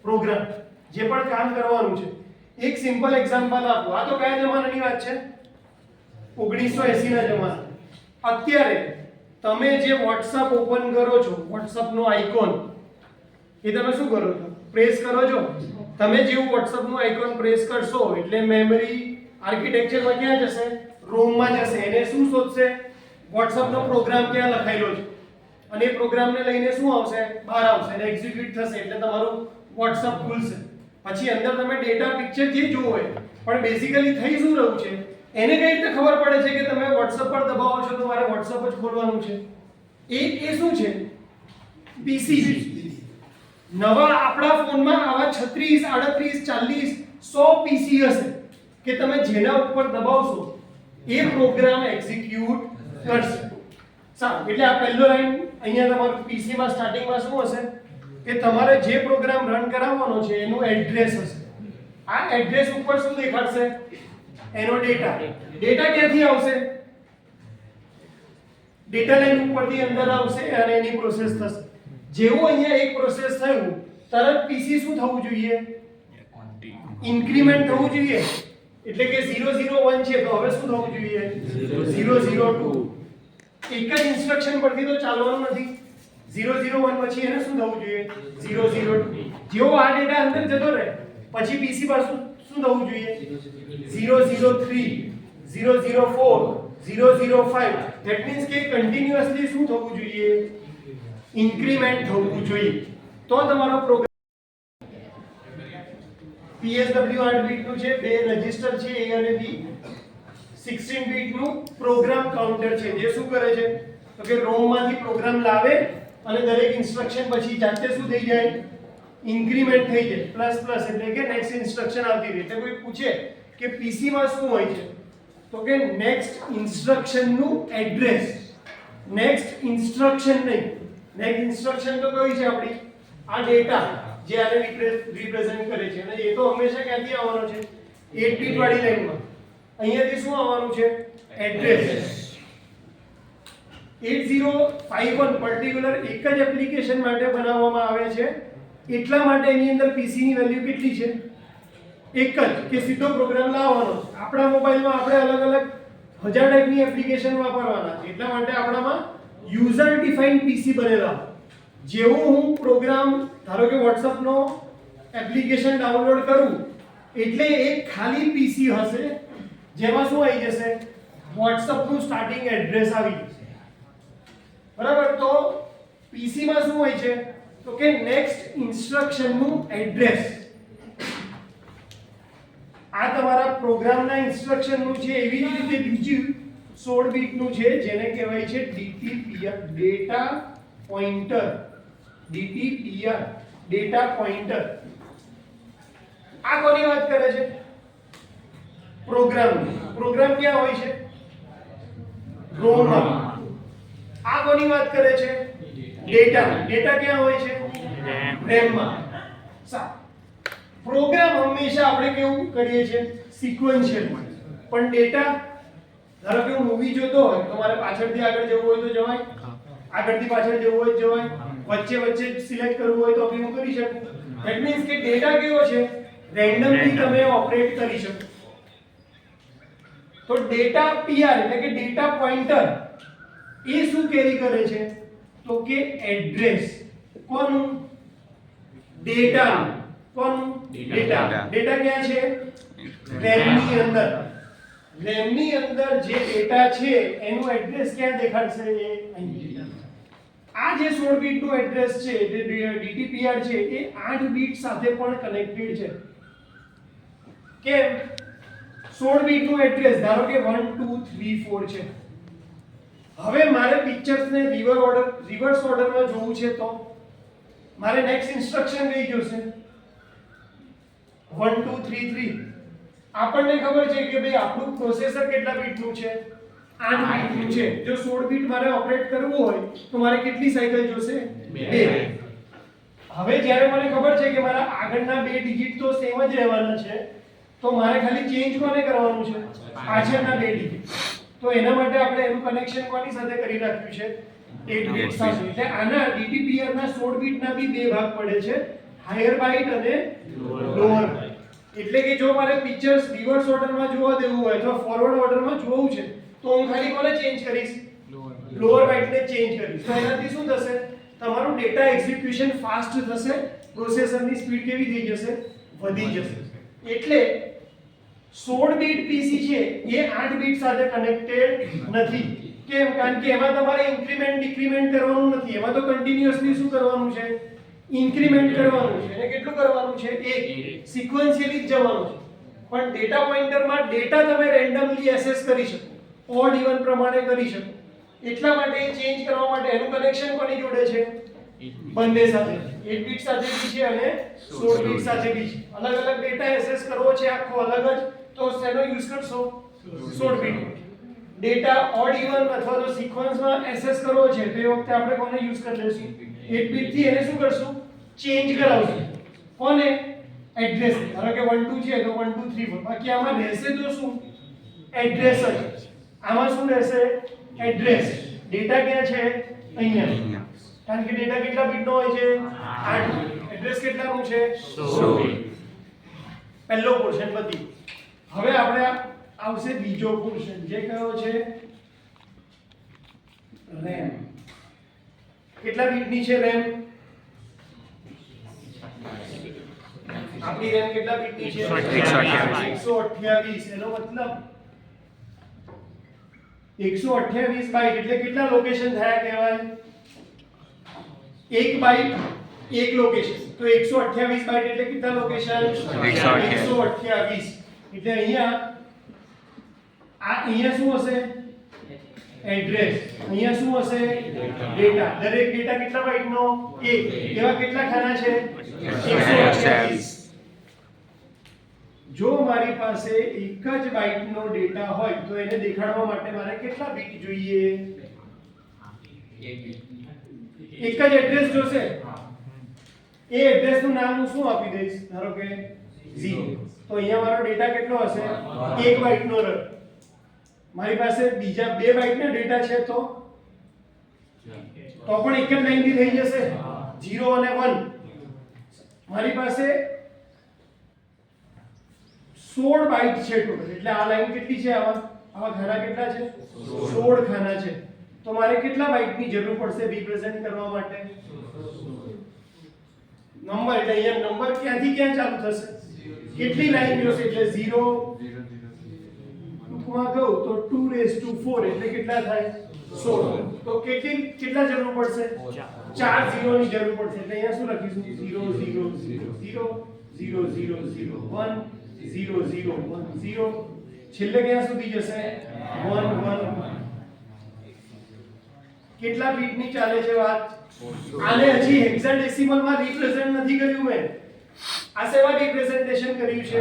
પ્રોગ્રામ, જે પણ કામ કરવાનું છે. એક સિમ્પલ એક્ઝામ્પલ આપો. આ તો કયા જમાનાની વાત છે? 1980 ના જમાના. અત્યારે તમે જે WhatsApp ઓપન કરો છો, WhatsApp નો આઇકોન એ તમે શું કરો છો? પ્રેસ કરો છો. તમે જેવું WhatsApp નું આઇકોન પ્રેસ કરશો એટલે મેમરી આર્કિટેક્ચરમાં ક્યાં જશે? ROM માં જશે. એને શું શોધશે? WhatsApp નો પ્રોગ્રામ ક્યાં લખાયેલો છે અને એ પ્રોગ્રામને લઈને શું આવશે? બહાર આવશે અને એક્ઝિક્યુટ થશે એટલે તમારું WhatsApp ખુલશે. પછી અંદર તમે ડેટા પિક્ચર જે જોવો હોય પણ બેઝિકલી થઈ શું રહ્યું છે એને કઈ રીતે ખબર પડે છે કે તમે WhatsApp પર દબાવો છો તો મારે WhatsApp જ ખોલવાનું છે? એ શું છે? PC. નવા આપણા ફોનમાં આવા 36 38 40 100 PC હશે કે તમે જેના ઉપર દબાવશો એ પ્રોગ્રામ એક્ઝિક્યુટ કરશે. સારું. એટલે આ પહેલો લાઈન અહીંયા તમારું PC માં સ્ટાર્ટિંગમાં શું હશે? કે તમારે જે પ્રોગ્રામ રન કરાવવાનો છે એનું એડ્રેસ હશે. આ એડ્રેસ ઉપર શું દેખાડશે? એનો ડેટા. ડેટા ક્યાંથી આવશે? ડેટા લાઈન ઉપરથી અંદર આવશે અને એની પ્રોસેસ થશે. જેવું અહીંયા એક પ્રોસેસ થયું તરત પીસી શું થવું જોઈએ? ઇન્ક્રીમેન્ટ થવું જોઈએ. એટલે કે 001 છે તો હવે શું થવું જોઈએ? 002. એક જ ઇન્સ્ટ્રક્શન પરથી તો ચાલવાનું નથી. 001 પછી એને શું થવું જોઈએ? 002. જેવો આ ડેટા અંદર જતો રહે પછી પીસી પાછું શું થવું જોઈએ? 003, 004, 005. ધેટ મીન્સ કે કન્ટિન્યુઅસલી શું થવું જોઈએ? ઇન્ક્રીમેન્ટ થવું જોઈએ. તો તમારો પ્રોગ્રામ PSW 8 બીટ નું છે, બે રજિસ્ટર છે A અને B. 16 બીટ નું પ્રોગ્રામ કાઉન્ટર છે જે શું કરે છે તો કે ROM માંથી પ્રોગ્રામ લાવે અને દરેક ઇન્સ્ટ્રક્શન પછી જાતે શું થઈ જાય? ઇન્ક્રીમેન્ટ થઈ જાય. પ્લસ પ્લસ એટલે કે નેક્સ્ટ ઇન્સ્ટ્રક્શન આવતી રહે. એટલે કોઈ પૂછે કે PC માં શું હોય છે તો કે નેક્સ્ટ ઇન્સ્ટ્રક્શન નું એડ્રેસ. નેક્સ્ટ ઇન્સ્ટ્રક્શન નહીં. નેક્સ્ટ ઇન્સ્ટ્રક્શન તો કઈ છે આપણી? આ ડેટા જે આને રિપ્રેઝન્ટ કરે છે અને એ તો હંમેશા ક્યાંથી આવવાનો છે? 8 બીટ વાળી લાઈનમાં. અહીંયાથી શું આવવાનું છે? એડ્રેસ. 8051 પર્ટિક્યુલર એક જ એપ્લિકેશન માટે બનાવવામાં આવે છે. એટલા માટે એની અંદર PC ની વેલ્યુ કેટલી છે? એક જ, કે સીધો પ્રોગ્રામ લાવવાનો. આપણા મોબાઈલમાં આપણે અલગ અલગ 1000 ટાઈપની એપ્લિકેશન વાપરવાના છે. એટલા માટે આપણામાં યુઝર ડિફાઇન્ડ PC બનેલા. જેવું હું પ્રોગ્રામ ધારો કે WhatsApp નો એપ્લિકેશન ડાઉનલોડ કરું એટલે એક ખાલી PC હશે જેમાં શું આવી જશે? WhatsApp નું સ્ટાર્ટિંગ એડ્રેસ આવી જશે. બરાબર. તો PC માં શું હોય છે તો કે નેક્સ્ટ ઇન્સ્ટ્રક્શન નું એડ્રેસ. આ તમારા પ્રોગ્રામના ઇન્સ્ટ્રક્શન નું છે. એવી જ રીતે બીજું 16 બીટ નું છે જેને કહેવાય છે DTPR, data pointer. DTPR, data pointer. આ કોની વાત કરે છે? પ્રોગ્રામ. પ્રોગ્રામ ક્યાં હોય છે? ROM માં. આ કોની વાત કરે છે? ડેટા. ડેટા ક્યાં હોય છે? RAM માં. પ્રોગ્રામ હંમેશા આપણે કેવું કરીએ છીએ? સિક્વન્શિયલ. પણ ડેટા ધારો કે હું મૂવી જોતો હોય તો મારે પાછળથી આગળ જવું હોય તો જવાય, આગળથી પાછળ જવું હોય તો જવાય, વચ્ચે વચ્ચે સિલેક્ટ કરવું હોય તો બી હું કરી શકું. ધેટ મીન્સ કે ડેટા કેવો છે? રેન્ડમલી તમે ઓપરેટ કરી શકો. તો ડેટા PR એટલે કે ડેટા પોઇન્ટર એ શું કેરી કરે છે તો કે એડ્રેસ. કોનું? ડેટા. કોનું? ડેટા. ડેટા ક્યાં છે? RAM ની અંદર. RAM ની અંદર જે ડેટા છે એનું એડ્રેસ ક્યાં દેખાડશે? એ અહીં. આ જે 16 બીટ નું એડ્રેસ છે જે DTPR છે એ 8 બીટ સાથે પણ કનેક્ટેડ છે. કેમ? 16 બીટ નું એડ્રેસ ધારો કે 1 2 3 4 છે. હવે મારે પિક્ચર્સ ને રિવર્સ ઓર્ડરમાં જોવું છે તો મારે નેક્સ્ટ ઇન્સ્ટ્રક્શન કઈ જોશે? 1 2 3 3. આપણને ખબર છે કે ભાઈ આપણું પ્રોસેસર કેટલા બીટનું છે? 8 બીટનું છે. જો 16 બીટ મારે ઓપરેટ કરવું હોય તો મારે કેટલી સાયકલ જોશે? 2. હવે જ્યારે મને ખબર છે કે મારા આગળના બે ડિજિટ તો સેમ જ રહેવાના છે તો મારે ખાલી ચેન્જ કોને કરવાનું છે? પાછળના બે ડિજિટ. તો એના માટે આપણે એનું કનેક્શન કોની સાથે કરી રાખ્યું છે? 8 બીટ સાથે. એટલે આના DTPR ના 16 બીટના બી બે ભાગ પડે છે, હાયર બાઇટ અને લોઅર બાઇટ. એટલે કે જો મારે પિક્ચર્સ રિવર્સ ઓર્ડરમાં જોવા દેવું હોય અથવા ફોરવર્ડ ઓર્ડરમાં જોવું છે તો હું ખાલી કોને ચેન્જ કરીશ? લોઅર બાઇટને ચેન્જ કરીશ. તો એનાથી શું થશે? તમારું ડેટા એક્ઝિક્યુશન ફાસ્ટ થશે, પ્રોસેસરની સ્પીડ કેવી થઈ જશે? વધી જશે. એટલે 16 બીટ PC છે એ 8 બીટ સાથે કનેક્ટેડ નથી. કેમ? કારણ કે એમાં તમારે ઇન્ક્રીમેન્ટ ડિક્રીમેન્ટ કરવાનું નથી. એમાં તો કન્ટિન્યુઅસલી શું કરવાનું છે? ઇન્ક્રીમેન્ટ કરવાનું છે. અને કેટલું કરવાનું છે? એક. સિક્વન્શિયલી જ જવાનું છે. પણ ડેટા પોઇન્ટરમાં ડેટા તમે રેન્ડમલી એક્સેસ કરી શકો, ઓડ ઇવન પ્રમાણે કરી શકો. એટલા માટે ચેન્જ કરવા માટે એનું કનેક્શન કોની જોડે છે? બંને સાથે. 8 બીટ સાથે બી છે અને 16 બીટ સાથે બી છે. અલગ અલગ ડેટા એક્સેસ કરવો છે આખો અલગ જ તો શેનો યુઝ કરશો? 16 બીટ. ડેટા ઓડ ઇવન અથવા તો સિક્વન્સમાં એક્સેસ કરવો છે તો એ વખતે આપણે કોને યુઝ કરી લેશું? 8 બીટ થી એને શું કરશું? ચેન્જ કરાવશું. કોને? એડ્રેસ. ધારો કે 1 2 છે તો 1 2 3 4. બાકી આમાં રહેશે તો શું? એડ્રેસ જ. આમાં શું રહેશે? એડ્રેસ. ડેટા ક્યાં છે? અહીંયા. કારણ કે ડેટા કેટલા બીટનો હોય છે? 8. એડ્રેસ કેટલાનું છે? 16. પહેલો પોર્શન પતી. હવે આપણે આવશે બીજો પોર્શન જે કયો છે? રેમ. કેટલા બીટની છે રેમ? આપણી રેમ કેટલા બીટની છે? 128. એનો મતલબ 128 બાઈટ એટલે કેટલા લોકેશન થયા કહેવાય? એક બાઈટ એક લોકેશન. તો 128 બાઈટ એટલે કેટલા લોકેશન? 128. એટલે અહીંયા શું હશે? એડ્રેસ. અહીંયા શું હશે? ડેટા. દરેક ડેટા કેટલા બાઈટનો? 1. એવા કેટલા ખાના છે? 128. જો મારી પાસે એક જ બાઈટનો ડેટા હોય તો એને દેખાડવા માટે મારે કેટલા બીટ જોઈએ? એક જ એડ્રેસ જોશે. એ એડ્રેસનું નામ હું શું આપી દઈશ? ધારો કે 0. તો અહીંયા મારો ડેટા કેટલો હશે? 1 બાઈટનો રહે. મારી પાસે બીજા 2 બાઈટનો ડેટા છે તો પણ એક જ લાઈનથી થઈ જશે. 0 અને 1. મારી પાસે 16 બાઈટ છે ટોટલ. એટલે આ લાઈન કેટલી છે? આવા ખાના કેટલા છે? 16 ખાના છે. તો મારે કેટલા બાઈટની જરૂર પડશે રિપ્રેઝન્ટ કરવા માટે? નંબર. એટલે અહીંયા નંબર ક્યાંથી ક્યાં ચાલુ થશે? કેટલી લાઈન જોશે? એટલે 0 ટૂંકમાં કહું તો 2⁴ એટલે કેટલા થાય? 16. તો કેટલા જરૂર પડશે? 4 0 ની જરૂર પડશે. એટલે અહીંયા શું લખીશું? 0 0 0 0 0 0 1 0 0 1 0. છેલ્લે ક્યાં સુધી જશે? 1 1 1. કેટલા બીટની ચાલે છે વાત? આને હજી હેક્સાડેસિમલ માં રિપ્રેઝન્ટ નથી કર્યું મેં. આ સેવા રિપ્રેઝન્ટેશન કર્યું છે?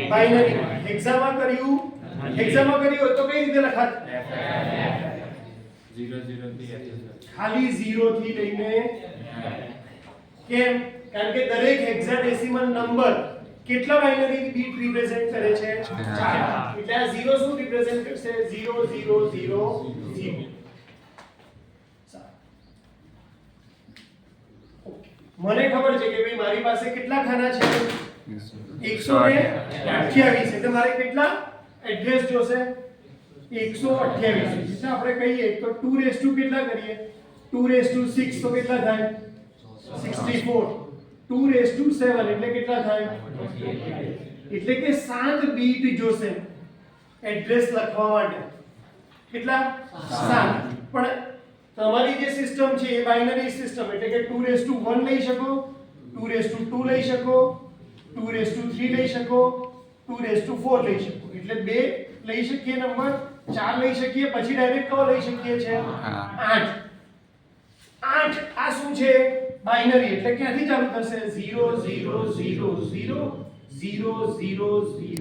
બાઈનરી. હેક્સામાં કર્યું? હેક્સામાં કર્યું હોય તો કઈ રીતે લખાત? 0 0 થી ખાલી 0 થી લઈને. કેમ? કારણ કે દરેક હેક્સાડેસિમલ નંબર કેટલા બાઈનરી બીટ રિપ્રેઝન્ટ કરે છે? 4. એટલે આ 0 શું રિપ્રેઝન્ટ કરશે? 0 0 0 0. મને ખબર છે કે ભાઈ મારી પાસે કેટલા ખાના છે? 128. એટલે મારે કેટલા એડ્રેસ જોશે? 128. એટલે આપણે કહીએ તો 2 કેટલા કરીએ? 2⁶ તો કેટલા થાય? 64. 2⁷ એટલે કેટલા થાય? એટલે કે 7 બીટ જોશે એડ્રેસ લખવા માટે. કેટલા? 7. પણ તમારી જે સિસ્ટમ છે એ બાઈનરી સિસ્ટમ એટલે કે 2⁴ લઈ શકો, 2⁵ લઈ શકો, 2⁵ લઈ શકો, 2⁴ લઈ શકો. એટલે 2 લઈ શકીએ નંબર, 4 લઈ શકીએ, પછી ડાયરેક્ટ કયો લઈ શકીએ છે? 8. 8 આ શું છે? બાઈનરી. એટલે ક્યાંથી ચાલુ થશે? 0 0 0 0 0 0 0 0.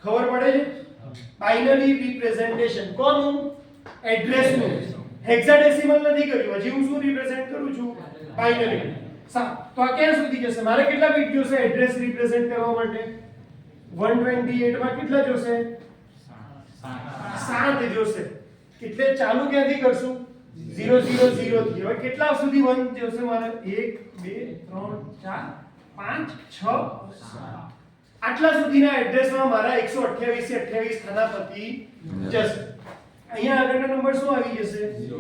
ખબર પડે છે? બાઈનરી રિપ્રેઝન્ટેશન કોનું? એડ્રેસનું. હેક્સાડેસિમલ નથી કર્યું. હજી હું શું રિપ્રેઝન્ટ કરું છું? બાઈનરી. તો આ ક્યાં સુધી જશે? મારે કેટલા બીટ જોશે એડ્રેસ રિપ્રેઝન્ટ કરવા માટે? 128 માં કેટલા જોશે? 7 જોશે. એટલે ચાલુ ક્યાંથી કરશું? 0 0 0 થી. હવે કેટલા સુધી 1 જોશે મારે? 1 2 3 4 5 6 આટલા સુધીના એડ્રેસમાં મારા 128 થી 28 ખાના પતી જશે. અહીંયા આગળનો નંબર શું આવી જશે? 0.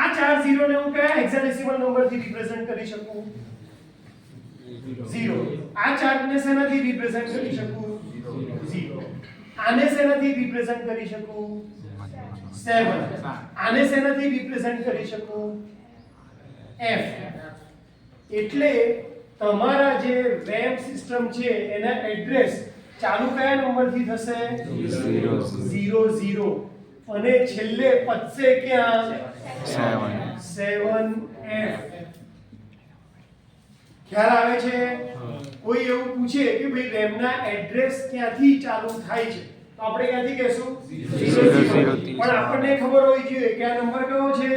આ 4 0 ને હું કયા હેક્સાડેસિમલ નંબરથી રિપ્રેઝન્ટ કરી શકું? 0. આ 4 ને શેનાથી રિપ્રેઝન્ટ કરી શકું? 0. આને શેનાથી રિપ્રેઝન્ટ કરી શકું? 7. આને શેનાથી રિપ્રેઝન્ટ કરી શકું? F. એટલે તમારા જે રેમ સિસ્ટમ છે એના એડ્રેસ ચાલુ કયા નંબરથી થશે? 0 0. અને છેલ્લે પતશે ક્યાં? 7F. ખ્યાલ આવે છે? કોઈ એવું પૂછે કે ભાઈ રેમના એડ્રેસ ક્યાંથી ચાલુ થાય છે તો આપણે ક્યાંથી કહેશું? 0 0. પણ આપણને ખબર હોવી જોઈએ કે આ નંબર કયો છે?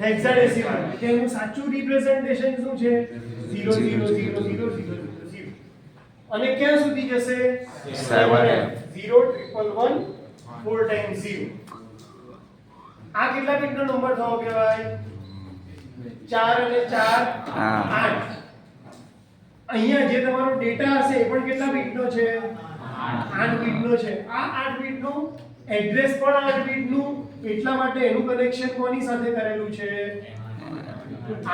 હેક્સાડેસિમલ. એટલે એનું સાચું રિપ્રેઝન્ટેશન શું છે? 0 0 0 0 0 0. અને ક્યાં સુધી જશે? 7F. 0 1 1 4 times 0. આ કેટલા બીટનો નંબર થવો કહેવાય? 4 અને 4 8. અહીંયા જે તમારો ડેટા હશે એ પણ કેટલા બીટનો છે? 8 બીટનો છે. આ 8 બીટનું એડ્રેસ પણ 8 બીટનું, એટલા માટે એનું કનેક્શન કોની સાથે કરેલું છે?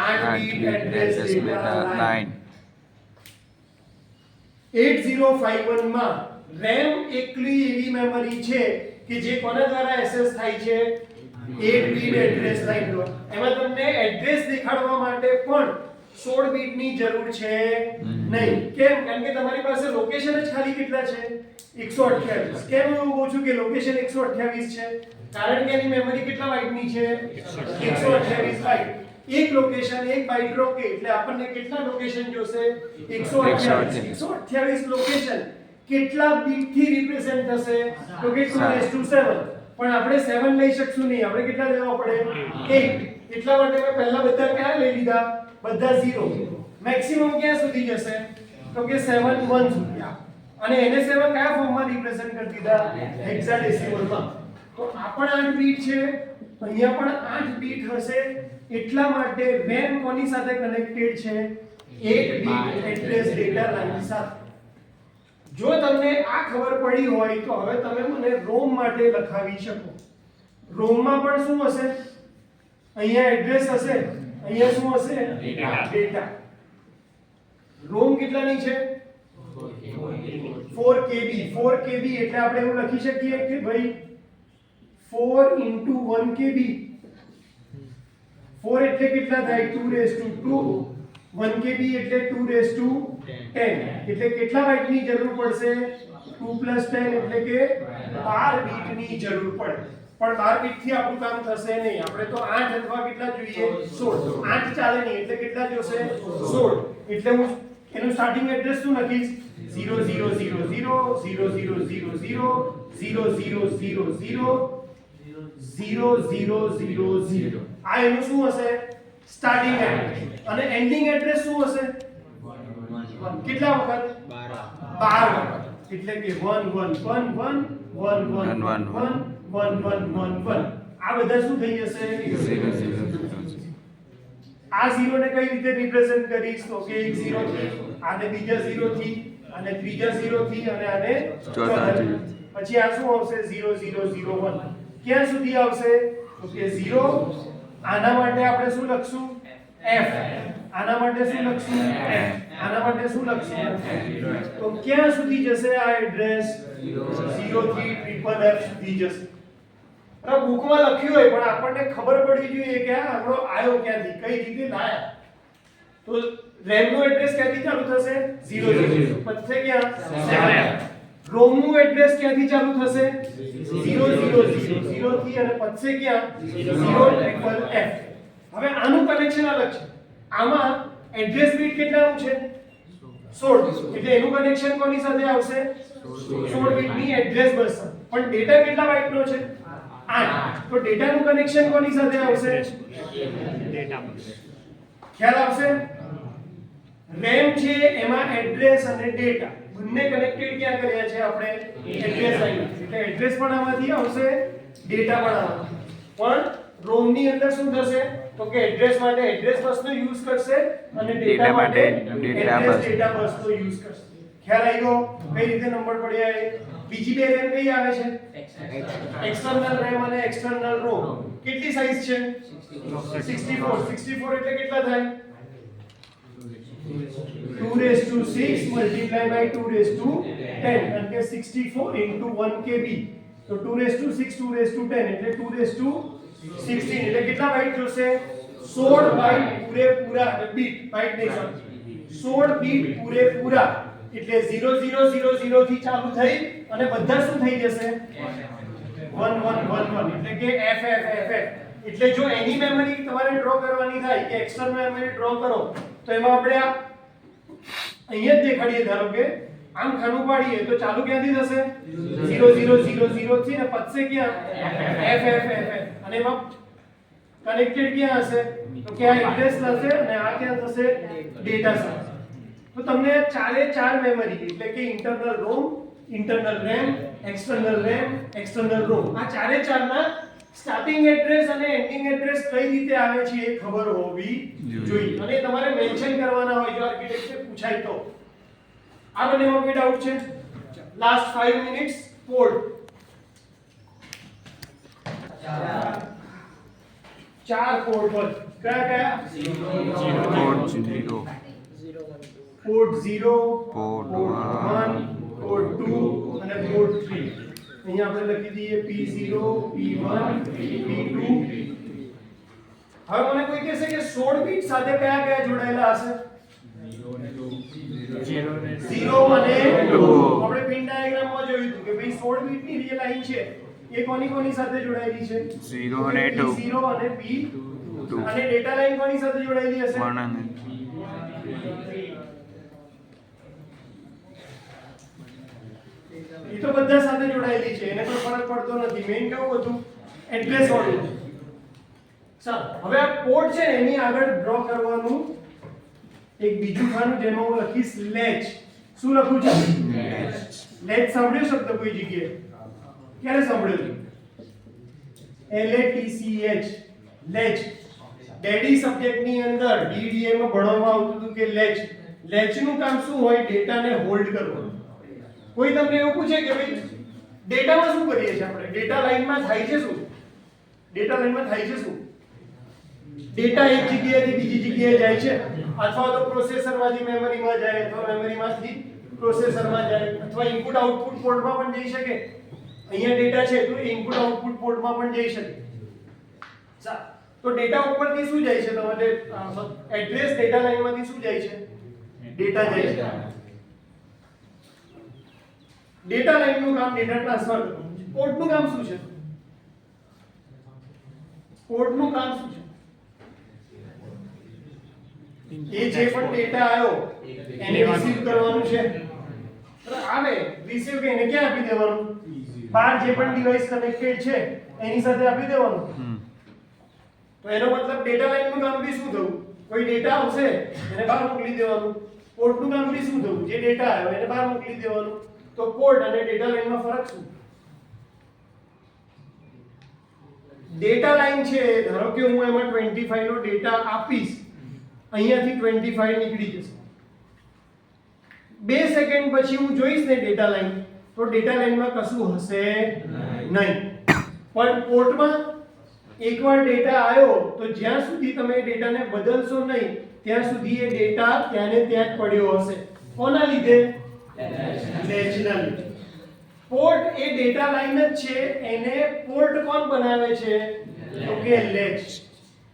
8 બીટ એડ્રેસ ડેટા લાઇન. 8051 માં RAM એકલી એવી મેમરી છે કે જે કોના દ્વારા એક્સેસ થાય છે? 8 બીટ એડ્રેસ લાઇન નો. એમાં તમને એડ્રેસ દેખાડવા માટે પણ 16 બીટની જરૂર છે નહીં. કેમ? કારણ કે તમારી પાસે લોકેશન જ ખાલી કેટલા છે? 128. કેમ હું કહું છું કે લોકેશન 128 છે? કારણ કે એની મેમરી કેટલા બાઇટની છે? 128 બાઇટ. એક લોકેશન એક બાઇટ રોકે એટલે આપણને કેટલા લોકેશન જોશે? 128 લોકેશન કેટલા બીટ થી રિપ્રેઝન્ટ થશે? તો કે 2:7. પણ આપણે 7 લઈ શકશું નહીં, આપણે કેટલા લેવા પડે? 8. એટલા માટે મેં પહેલા બધા ક્યાં લઈ લીધા? બધા 0. મેક્સિમમ ક્યાં સુધી જશે? તો કે 7 1 સુધી. અને એને 7 કયા ફોર્મમાં રિપ્રેઝન્ટ કરી દીધા? હેક્સાડેસિમલમાં. તો આ પણ 8 બીટ છે, અહીંયા પણ 8 બીટ હશે. એટલા માટે RAM કોની સાથે કનેક્ટેડ છે? 8 બીટ એડ્રેસ ડેટા લાઇન સાથે. જો તમને આ ખબર પડી હોય તો હવે તમે મને ROM માટે લખાવી શકો. ROM માં પણ શું હશે? અહીંયા એડ્રેસ હશે, અહીંયા શું હશે? ડેટા. ROM કેટલાની છે? 4 KB. 4 KB એટલે આપણે એવું લખી શકીએ કે ભાઈ 4 into 1 KB. 4 એટલે કેટલા થાય? 2:2. 1 KB એટલે 2:10. એટલે કેટલા બાઇટની જરૂર પડશે? 2 + 10 એટલે કે 12 બીટની જરૂર પડે. પણ 12 બીટથી આપણું કામ થશે નહીં. આપણે તો 8 અથવા કેટલા જોઈએ? 16. 8 ચાલે નહીં એટલે કેટલા જોશે? 16. એટલે હું એનું સ્ટાર્ટિંગ એડ્રેસ શું લખીશ? 0000 0000 આ એનું શું હશે? Starting address. અને એન્ડિંગ એડ્રેસ શું હશે? કેટલા વખત? 12 વખત. એટલે કે 1111 1111 1111. આ બધા શું થઈ જશે? 0. આ 0 ને કઈ રીતે રિપ્રેઝન્ટ કરીશ? તો કે એક 0 થી, આને બીજા 0 થી, અને ત્રીજા 0 થી, અને આને ચોથા. પછી આ શું આવશે? 0001. ક્યાં સુધી આવશે? તો કે 0. આના માટે આપણે શું લખશું? F. આના માટે શું લખશું? F. આના માટે શું લખશું? તો ક્યાં સુધી જશે આ એડ્રેસ? 0 થી FFF સુધી જશે. આ બુકમાં લખ્યું હોય પણ આપણને ખબર પડવી જોઈએ કે આ આપણો આયો ક્યાંથી, કઈ રીતે લાયા. તો RAM નું એડ્રેસ ક્યાંથી ચાલુ થશે? 00. પછી ક્યાં? 7. ROM નું એડ્રેસ ક્યાંથી ચાલુ થશે? 000 થી, અને પછી ક્યાં? 0FFF. હવે આનું કનેક્શન અલગ છે. આમાં એડ્રેસ બીટ કેટલાનું છે? 16. એટલે એનું કનેક્શન કોની સાથે આવશે? 16 બીટની એડ્રેસ બસ. પણ ડેટા કેટલા બાઇટનો છે? 8. તો ડેટાનું કનેક્શન કોની સાથે આવશે? Data bus. ખ્યાલ આવશે? RAM છે એમાં એડ્રેસ અને ડેટા બંને કનેક્ટેડ ક્યાં કર્યા છે આપણે? Address line. એટલે એડ્રેસ પણ આમાંથી આવશે, ડેટા પણ આમાંથી. પણ ROM ની અંદર શું થશે? તો કે એડ્રેસ માટે એડ્રેસ બસનો યુઝ કરશે અને ડેટા માટે ડેટા બસનો યુઝ કરશે. ખ્યાલ આવ્યો કઈ રીતે નંબર પડ્યા? એ બીજી બે RAM કઈ આવે છે? એક્સટર્નલ RAM અને એક્સટર્નલ ROM. કેટલી સાઈઝ છે? 64. 64 એટલે કેટલા થાય? 2:6 multiplied by 2:10. કારણ કે 64 into 1 KB. તો 2:6 2:10 એટલે 2:16 એટલે કેટલા બાઇટ જોશે? 16 બાઇટ પૂરેપૂરા. બીટ, બાઇટ નહીં, સોરી, 16 બીટ પૂરેપૂરા. એટલે 0000 થી ચાલુ થઈ અને બધા શું થઈ જશે? 1111. એટલે કે FFFF. એટલે જો એની મેમરી તમારે ડ્રો કરવાની થાય કે એક્સટર્નલ મેમરી ડ્રો કરો તો એમાં આપણે આ અહીંયા જ દેખાડીએ. ધારો કે આમ ખાનું પાડીએ તો ચાલુ ક્યાંથી થશે? 0000 થી, ને પછી ક્યાં? FFFF. અને એમાં કનેક્ટેડ ક્યાં હશે? તો કે આ એડ્રેસ થશે અને આ ક્યાં થશે? ડેટા સાથે. તો તમને ચારે ચાર મેમરી એટલે કે internal ROM, internal RAM, external RAM, external ROM, આ ચારે ચારના સ્ટાર્ટિંગ એડ્રેસ અને એન્ડિંગ એડ્રેસ કઈ રીતે આવે છે એ ખબર હોવી જોઈએ અને તમારે મેન્શન કરવાના હોય જો આર્કિટેક્ચર પૂછાય તો. આ બંનેમાં કોઈ ડાઉટ છે? Last 5 minutes. પોર્ટ 4 પોર્ટ હોય. કયા કયા? પોર્ટ 0, પોર્ટ 1, પોર્ટ 2 અને પોર્ટ 3. અહીંયા આપણે લખી દઈએ P0, P1, P2. હવે મને કોઈ કહેશે કે 16 બીટ સાથે કયા કયા જોડાયેલા હશે? 0 અને 2. આપણે પિન ડાયાગ્રામમાં જોયું હતું કે ભાઈ 16 બીટની જે લાઈન છે એ કોની સાથે જોડાયેલી છે? 0 અને 2. 0 અને P2. અને ડેટા લાઈન કોની સાથે જોડાયેલી હશે? 1 અને એ તો બધા સાથે જોડાયેલી છે, એને કોઈ ફરક પડતો નથી. મેઈન કેવું હતું? એડ્રેસ વાળું. ચાલો હવે આ પોર્ટ છે એની આગળ ડ્રો કરવાનું એક બીજું ખાનું જેમાં હું લખીશ લેચ. શું લખું છું? લેચ. સાંભળ્યો શબ્દ કોઈ જગ્યાએ? ક્યારે સાંભળ્યો? LATCH. લેચ. ડેડી સબ્જેક્ટ ની અંદર DDA માં ભણવામાં આવતું હતું કે લેચ. લેચ નું કામ શું હોય? ડેટાને હોલ્ડ કરવાનું. કોઈ તમને એવું પૂછે કે ભાઈ ડેટામાં શું કરીએ છીએ આપણે? ડેટા લાઈનમાં થાય છે શું? ડેટા લાઈનમાં થાય છે શું? ડેટા એક જગ્યાએથી બીજી જગ્યાએ જાય છે, અથવા તો પ્રોસેસરમાંથી મેમરીમાં જાય, અથવા મેમરીમાંથી પ્રોસેસરમાં જાય, અથવા ઇનપુટ આઉટપુટ પોર્ટમાં પણ જઈ શકે. અહીંયા ડેટા છે તો ઇનપુટ આઉટપુટ પોર્ટમાં પણ જઈ શકે. તો ડેટા ઉપરથી શું જાય છે? તમારે એડ્રેસ ડેટા લાઈનમાંથી શું જાય છે? ડેટા જાય છે. ડેટા લાઈનનું કામ ડેટા ટ્રાન્સફર કરવાનું છે. પોર્ટનું કામ શું છે? પોર્ટનું કામ શું છે? એ જે પણ ડેટા આવ્યો એને રિસીવ કરવાનું છે. આવે રિસીવ કે એને ક્યાં આપી દેવાનું? બહાર જે પણ ડિવાઇસ કનેક્ટેડ છે એની સાથે આપી દેવાનું. તો એનો મતલબ ડેટા લાઈનનું કામ બી શું થયું? કોઈ ડેટા આવશે એને બહાર મોકલી દેવાનું. પોર્ટનું કામ બી શું થયું? જે ડેટા આવ્યો એને બહાર મોકલી દેવાનું. તો પોર્ટ અને ડેટા લાઈનમાં ફરક શું? ડેટા લાઈન છે, ધારો કે હું એમાં 25 નો ડેટા આપીશ, અહીંયાથી 25 નીકળી જશે. 2 સેકન્ડ પછી હું જોઈશ ને ડેટા લાઈન, તો ડેટા લાઈનમાં કશું હશે નહીં. પણ પોર્ટમાં એકવાર ડેટા આવ્યો તો જ્યાં સુધી તમે ડેટાને બદલશો નહીં ત્યાં સુધી એ ડેટા ત્યાંને ત્યાં જ પડ્યો હશે. કોના લીધે? લેચના લીધે. પોર્ટ એ ડેટા લાઈન જ છે, એને પોર્ટ કોણ બનાવે છે? તો કે લેચ.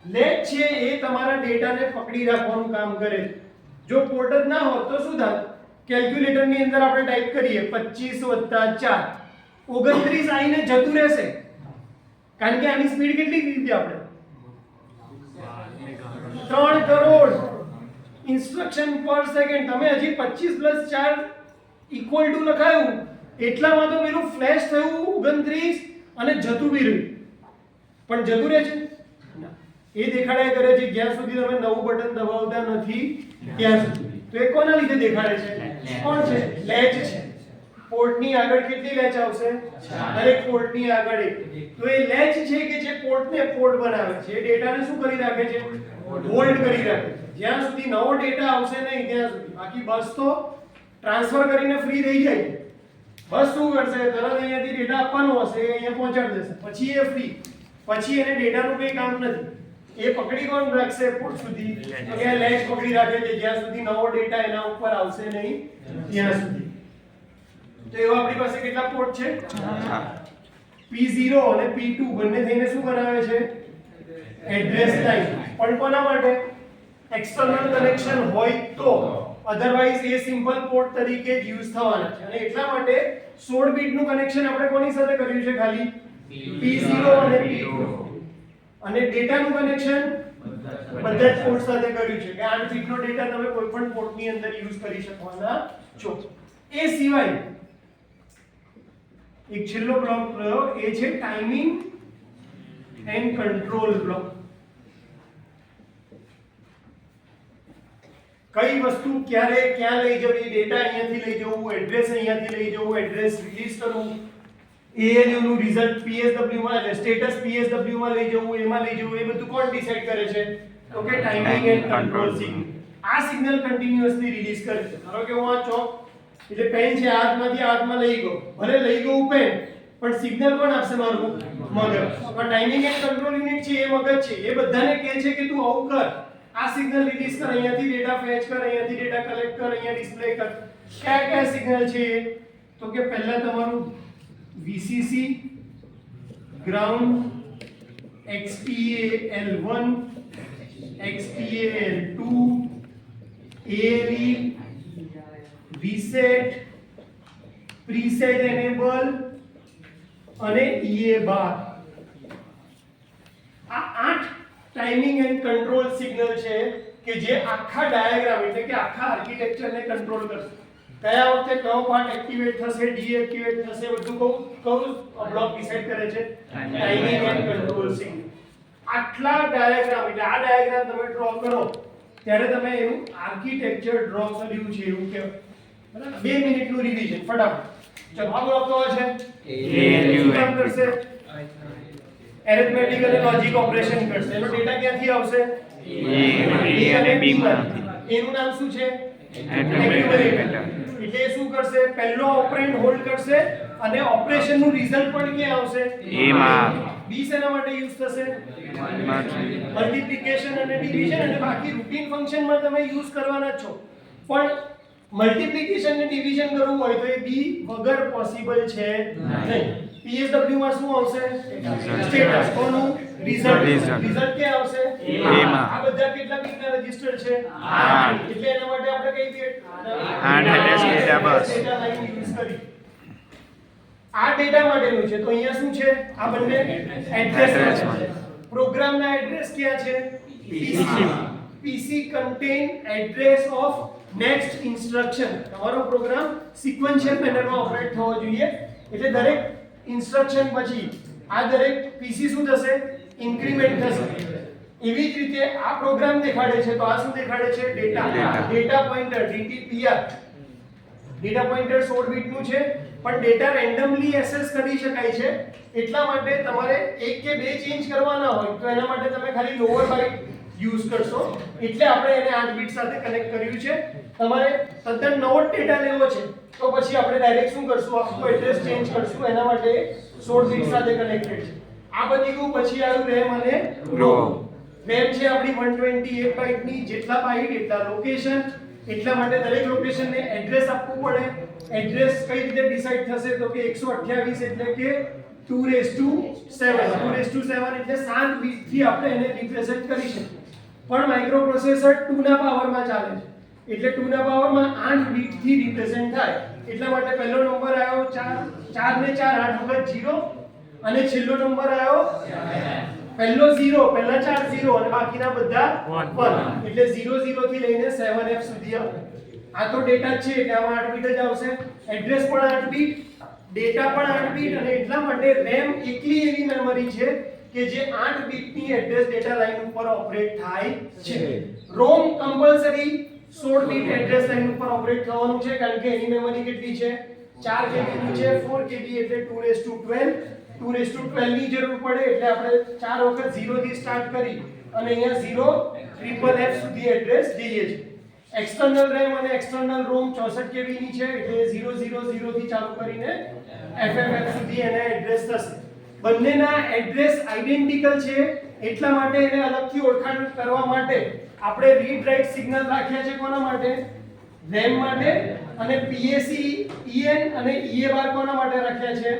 લેચ છે એ તમારા ડેટાને પકડી રાખવાનું કામ કરે. જો પોર્ટ જ ના હોત તો શું થાત? કેલ્ક્યુલેટર ની અંદર આપણે ટાઈપ કરીએ 25 + 4 29 આઈને જતું રહેશે. કારણ કે આની સ્પીડ કેટલી કીધી આપણે? 3 કરોડ ઇન્સ્ટ્રક્શન પર સેકન્ડ. તમે હજી 25 + 4 = લખાયું એટલામાં તો પેલું ફ્લેશ થયું 29 અને જતું બી રહ્યું. પણ જતું રહે છે ના, એ દેખાડ્યા કરે છે જ્યાં સુધી તમે નવું બટન દબાવતા નથી ત્યાં સુધી. તો એ કોના લીધે દેખાડે છે? કોણ છે? લેચ છે. પોર્ટની આગળ કેટલી લેચ આવશે? દરેક પોર્ટની આગળ એક. તો એ લેચ છે કે જે પોર્ટને પોર્ટ બનાવે છે, એ ડેટાને શું કરી રાખે છે? હોલ્ડ કરી રાખે છે. જ્યાં સુધી નવો ડેટા આવશે નહીં ત્યાં સુધી. બાકી બસ તો ટ્રાન્સફર કરીને ફ્રી થઈ જાય. બસ શું કરશે? તરત અહીંયાથી ડેટા આપવાનો હશે, અહીંયા પહોંચાડી દેશે, પછી એ ફ્રી. પછી એને ડેટાનું કંઈ કામ નથી. એ પકડી કોણ રાખશે પોર્ટ સુધી? તો કે લેચ પકડી રાખે છે જ્યાં સુધી નવો ડેટા એના ઉપર આવશે નહીં ત્યાં સુધી. તો એવા આપણી પાસે કેટલા પોર્ટ છે? P0 અને P2 બંને થઈને શું બનાવે છે? Address line. પણ કોના માટે? એક્સટર્નલ કનેક્શન હોય તો, અધરવાઇઝ એ સિમ્પલ પોર્ટ તરીકે જ યુઝ થવાના છે. અને એટલા માટે 16 બીટ નું કનેક્શન આપણે કોની સાથે કર્યું છે? ખાલી P0 અને P2. અને ડેટાનું કનેક્શન બધા જ પોર્ટ સાથે કર્યું છે કે 8 બીટ નો ડેટા તમે કોઈ પણ પોર્ટ ની અંદર યુઝ કરી શકવાના છો. એ સિવાય એક છેલ્લો બ્લોક રહ્યો, એ છે ટાઈમિંગ એન્ડ કંટ્રોલ બ્લોક. કઈ વસ્તુ ક્યારે ક્યાં લઈ જવી, ડેટા અહીંયાથી લઈ જવું, એડ્રેસ અહીંયાથી લઈ જવું, એડ્રેસ રિલીઝ કરવું, ALU નું રિઝલ્ટ PSW માં એટલે સ્ટેટસ PSW માં લઈ જવું, એમાં લઈ જવું, એ બધું કોણ ડિસાઈડ કરે છે? તો કે ટાઈમિંગ એન્ડ કંટ્રોલ સિગ્નલ. આ સિગ્નલ કન્ટિન્યુઅસલી રિલીઝ કરે છે. ધારો કે હું આ ચોક એટલે પેન છે હાથમાંથી હાથમાં લઈ ગયો, ભલે લઈ ગયું પેન, પણ સિગ્નલ કોણ આપશે? મારું મગજ. પણ ટાઈમિંગ એન્ડ કંટ્રોલ યુનિટ છે એ મગજ છે, એ બધાને કહે છે કે તું આવું કર, આ સિગ્નલ રિલીઝ કર, અહીંયાથી ડેટા ફેચ કર, અહીંયાથી ડેટા કલેક્ટ કર, અહીંયા ડિસ્પ્લે કર. કયા કયા સિગ્નલ છે? તો કે પહેલા તમારું VCC, ground, XTA L1, XTA L2, ALE, reset, preset enable અને EA બાર. આ 8 ટાઈમિંગ એન્ડ કંટ્રોલ સિગ્નલ છે કે જે આખા ડાયાગ્રામ એટલે કે આખા આર્કિટેક્ચરને કંટ્રોલ કરશે. કયા વખતે કયો પાર્ટ એક્ટિવેટ થશે, ડીએક્ટિવેટ થશે, બધું કયું બ્લોક ડિસાઈડ કરે છે? Timing and control signal. આટલા ડાયાગ્રામ એટલે આ ડાયાગ્રામ તમે ડ્રો કરો ત્યારે તમે એનું આર્કિટેક્ચર ડ્રો કર્યું છે એવું કહેવાય. બરાબર? 2 મિનિટનું રિવિઝન ફટાફટ. ચલો આ બ્લોક તો છે શું કામ કરશે? એરિથમેટિક અને લોજિક ઓપરેશન કરશે. એનો ડેટા ક્યાંથી આવશે? A અને B માંથી. એનું નામ શું છે? એક્યુમ્યુલેટર. એટલે શું કરશે? પહેલો ઓપરેન્ડ હોલ્ડ કરશે અને ઓપરેશન નું રિઝલ્ટ પણ ક્યાં આવશે? A માં. B શેના માટે યુઝ થશે? મલ્ટીપ્લિકેશન અને ડિવિઝન, અને બાકી રૂટીન ફંક્શન માં તમે યુઝ કરવાના જ છો. પણ મલ્ટીપ્લિકેશન અને ડિવિઝન કરવું હોય તો એ B વગર પોસિબલ છે નહીં. PSW માં શું આવશે? સ્ટેટસ. કોનું? રિઝલ્ટ. રિઝલ્ટ ક્યાં આવશે? A માં. આ બધા કેટલા બીટના રજિસ્ટર છે? 8. એટલે એના માટે આપણે કઈ bit? 8 address data bus. Data line use કરી. આ ડેટા માટેનું છે તો અહીંયા શું છે? આ બંને એડ્રેસ છે. પ્રોગ્રામના એડ્રેસ ક્યાં છે? PC contain address of next instruction. તમારો પ્રોગ્રામ સિક્વન્શિયલ મેનરમાં ઓપરેટ થવો જોઈએ. એટલે દરેક ઇન્સ્ટ્રક્શન પછી આ દરેક PC શું થશે? ઇન્ક્રીમેન્ટ થશે. એવી જ રીતે આ પ્રોગ્રામ દેખાડે છે તો આ શું દેખાડે છે? Data. Data pointer DTPR. Data pointer 16 બીટનું છે પણ ડેટા રેન્ડમલી એક્સેસ કરી શકાય છે. એટલા માટે તમારે એક કે બે ચેન્જ કરવાના હોય તો એના માટે તમે ખાલી લોઅર બાઇટ યુઝ કરશો. એટલે આપણે એને 8 બીટ સાથે કનેક્ટ કર્યું છે. તમારે તદ્દન નવો ડેટા લેવો છે તો પછી આપણે ડાયરેક્ટ શું કરશું? આખું એડ્રેસ ચેન્જ કરશું. એના માટે 16 બીટ સાથે કનેક્ટેડ છે. આ બધી ગયું. પછી આવ્યું RAM અને ROM. RAM છે આપણી 128 બાઇટની. જેટલા બાઇટ એટલા લોકેશન. એટલા માટે દરેક લોકેશનને એડ્રેસ આપવું પડે. એડ્રેસ કઈ રીતે ડિસાઈડ થશે? તો કે 128 એટલે કે 2⁷7. 2⁷7 એટલે 7 બીટ થી આપણે એને રિપ્રેઝન્ટ કરી શકીએ. પણ માઇક્રોપ્રોસેસર 2 ના પાવરમાં ચાલે છે એટલે 2 ના પાવરમાં 8 બીટ થી રિપ્રેઝન્ટ થાય. એટલા માટે પહેલો નંબર આવ્યો 4, 4 ને 4 8 વખત 0, અને છેલ્લો નંબર આવ્યો પહેલો 0, પહેલા 4 0 અને બાકીના બધા 1. એટલે 00 થી લઈને 7F સુધી આવે. આ તો ડેટા છે એટલે આમાં 8 બીટ જ આવશે. એડ્રેસ પણ 8 બીટ, ડેટા પણ 8 બીટ, અને એટલા માટે RAM એકલી એવી મેમરી છે કે જે 8 બીટની એડ્રેસ ડેટા લાઇન ઉપર ઓપરેટ થાય છે. ROM compulsory 16 bit address line ઉપર ઓપરેટ થવાનું છે કારણ કે એની મેમરી કેટલી છે? 4 KB ની છે. 4 KB એટલે 2⁻12. 2⁻12 ની જરૂર પડે એટલે આપણે 4 વખત 0 થી સ્ટાર્ટ કરી અને અહીંયા 0FFF સુધી એડ્રેસ દઈએ છીએ. એક્સટર્નલ RAM અને એક્સટર્નલ ROM 64 KB ની છે એટલે 000 થી ચાલુ કરીને FFF સુધી એને એડ્રેસ થશે. બંનેના એડ્રેસ આઇડેન્ટિકલ છે એટલા માટે એને અલગથી ઓળખાણ કરવા માટે આપણે રીડ રાઇટ સિગ્નલ રાખ્યા છે. કોના માટે? RAM માટે. અને PAC, EN અને EA બાર કોના માટે રાખ્યા છે?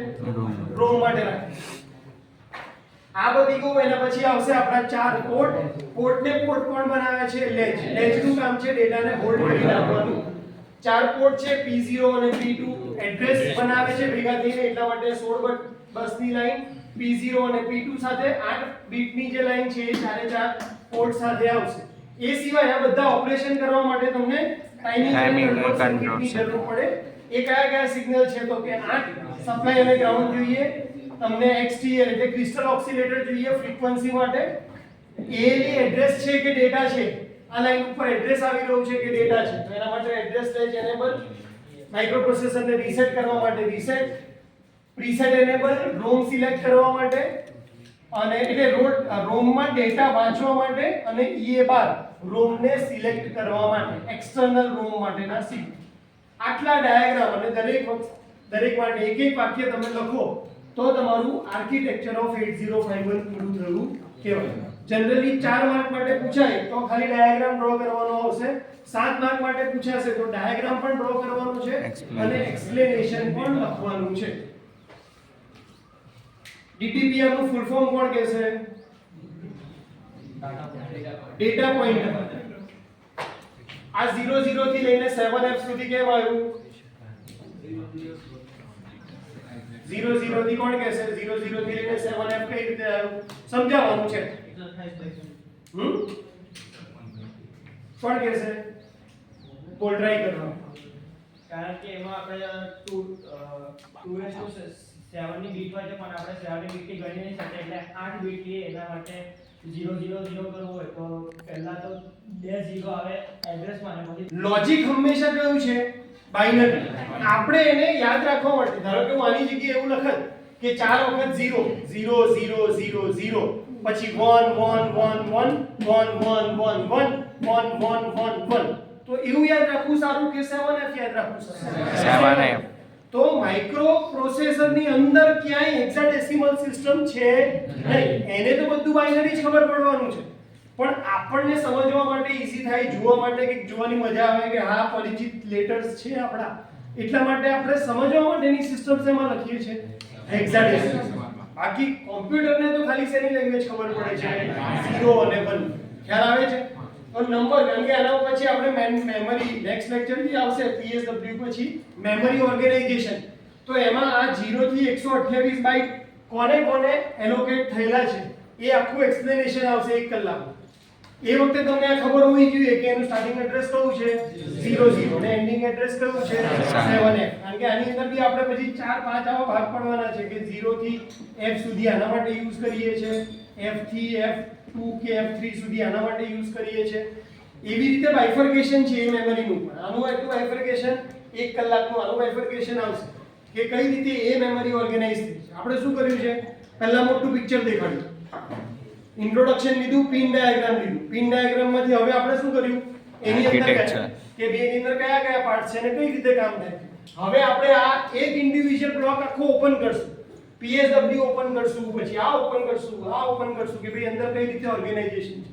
ROM માટે રાખ્યા. આ બધી કહું એના પછી આવશે આપણા 4 પોર્ટ. પોર્ટને પોર્ટ કોણ બનાવે છે? લેચ. લેચનું કામ છે ડેટાને હોલ્ડ કરી રાખવાનું. 4 પોર્ટ છે P0 અને P2 એડ્રેસ બનાવે છે ભેગા થઈને. એટલા માટે 16 બસની લાઈન P0 અને P2 સાથે 8 બીટની જે લાઈન છે એ 4 પોર્ટ સાથે આવશે. એ સિવાય આ બધા ઓપરેશન કરવા માટે તમને ટાઈમિંગ કંટ્રોલ જરૂર પડે. એ કયા કયા સિગ્નલ છે? તો કે 8 સપ્લાય અને ગ્રાઉન્ડ જોઈએ. તમને XTL એટલે ક્રિસ્ટલ ઓક્સિલેટર જોઈએ ફ્રીક્વન્સી માટે. ALE એડ્રેસ છે કે ડેટા છે? આ લાઈન ઉપર એડ્રેસ આવી રહ્યું છે કે ડેટા છે? તો એના માટે એડ્રેસ લેચ એનેબલ. માઇક્રોપ્રોસેસરને રીસેટ કરવા માટે રીસેટ. પ્રીસેટ એનેબલ રોમ સિલેક્ટ કરવા માટે અને એટલે રોમમાં ડેટા વાંચવા માટે અને EA12 રોમને સિલેક્ટ કરવા માટે એક્સટર્નલ રોમ માટેના સીટ. આટલા ડાયાગ્રામ અને દરેક માટે એક એક વાક્ય તમે લખો તો તમારું આર્કિટેક્ચર ઓફ 8051 પૂરું થયું કહેવાય. જનરલી 4 માર્ક માટે પૂછાય તો ખાલી ડાયાગ્રામ ડ્રો કરવાનો આવશે, 7 માર્ક માટે પૂછાશે તો ડાયાગ્રામ પણ ડ્રો કરવાનો છે અને એક્સપ્લેનેશન પણ લખવાનું છે. DTPR નું ફૂલ ફોર્મ કોણ કહેશે? Data pointer. આ 00 થી લઈને 7F સુધી કેમ આવ્યું? 00 થી કોણ કહેશે? 00 થી લઈને 7F કઈ રીતે આવ્યું સમજાવવાનું છે. કોણ કહેશે? બોલ ટ્રાય કરો. કારણ કે એમાં આપણે 2/7 ની બીટ હોય છે પણ આપણે 7 ની બીટ થી ગણી નહીં શકીએ એટલે 8 બીટ લઈએ. એના માટે 000 કરવું હોય તો પહેલા તો 2 0 આવે એડ્રેસ માં અને પછી લોજિક હંમેશા કયું છે? બાઇનરી. આપણે એને યાદ રાખવા માટે ધારો કે હું આની જગ્યાએ એવું લખત કે 4 વખત 0 0 0 0 0 પછી 1 1 1 1 1 1 1 1 1 1 1 1 તો એવું યાદ રાખવું સારું કે 7F યાદ રાખવું સારું? 7F. તો માઇક્રો પ્રોસેસર ની અંદર ક્યાંય હેક્સાડેસિમલ સિસ્ટમ છે નહીં. એને તો બધું બાઇનરી જ ખબર પડવાનું છે પણ આપણને સમજવા માટે ઈઝી થાય, જોવા માટે કે જોવાની મજા આવે કે હા પરિચિત લેટર્સ છે આપણા, એટલા માટે આપણે સમજવા માટેની સિસ્ટમ શેમાં લખીએ છીએ? હેક્સાડેસિમલ. બાકી કોમ્પ્યુટરને તો ખાલી શેની લેંગ્વેજ ખબર પડે છે? 0 અને 1. ખ્યાલ આવે છે? તો નંબર, કારણ કે આના પછી આપણે મેમરી નેક્સ્ટ લેક્ચર થી આવશે PSW પછી મેમરી ઓર્ગેનાઇઝેશન. તો એમાં આ 0 થી 128 બાઇટ કોને કોને એલોકેટ થયેલા છે એ આખું એક્સપ્લેનેશન આવશે 1 કલાકમાં. એ વખતે તમને આ ખબર હોવી જોઈએ કે એનું સ્ટાર્ટિંગ એડ્રેસ કયું છે? 00 અને એન્ડિંગ એડ્રેસ કયું છે? 7F. કારણ કે આની અંદર બી આપણે પછી 4 5 આવા ભાગ પાડવાના છે કે 0 થી F સુધી આના માટે યુઝ કરીએ છે, F થી F2 કે F3 સુધી આના માટે યુઝ કરીએ છે. એવી રીતે બાઇફર્કેશન છે એ મેમરીનું પણ. આનું એટલું બાઇફર્કેશન 1 કલાકનું આનું બાઇફર્કેશન આવશે કે કઈ રીતે એ મેમરી ઓર્ગેનાઇઝ થઈ છે. આપણે શું કર્યું છે? પહેલા મોટું પિક્ચર દેખાડ્યું, ઇન્ટ્રોડક્શન લીધું, પિન ડાયાગ્રામ લીધું. પિન ડાયાગ્રામ માંથી હવે આપણે શું કર્યું? એની અંદર કે બે ની અંદર કયા કયા પાર્ટ છે અને કઈ રીતે કામ થાય. હવે આપણે આ એક ઇન્ડિવિડ્યુઅલ બ્લોક આખો ઓપન કરશું, PSW ઓપન કરશું, પછી આ ઓપન કરશું, આ ઓપન કરશું કે ભાઈ અંદર કઈ રીતે ઓર્ગેનાઇઝેશન છે.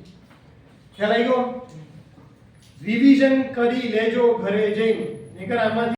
ખ્યાલ આવી ગયો? રિવિઝન કરી લેજો ઘરે જઈને, નહીતર આમાંથી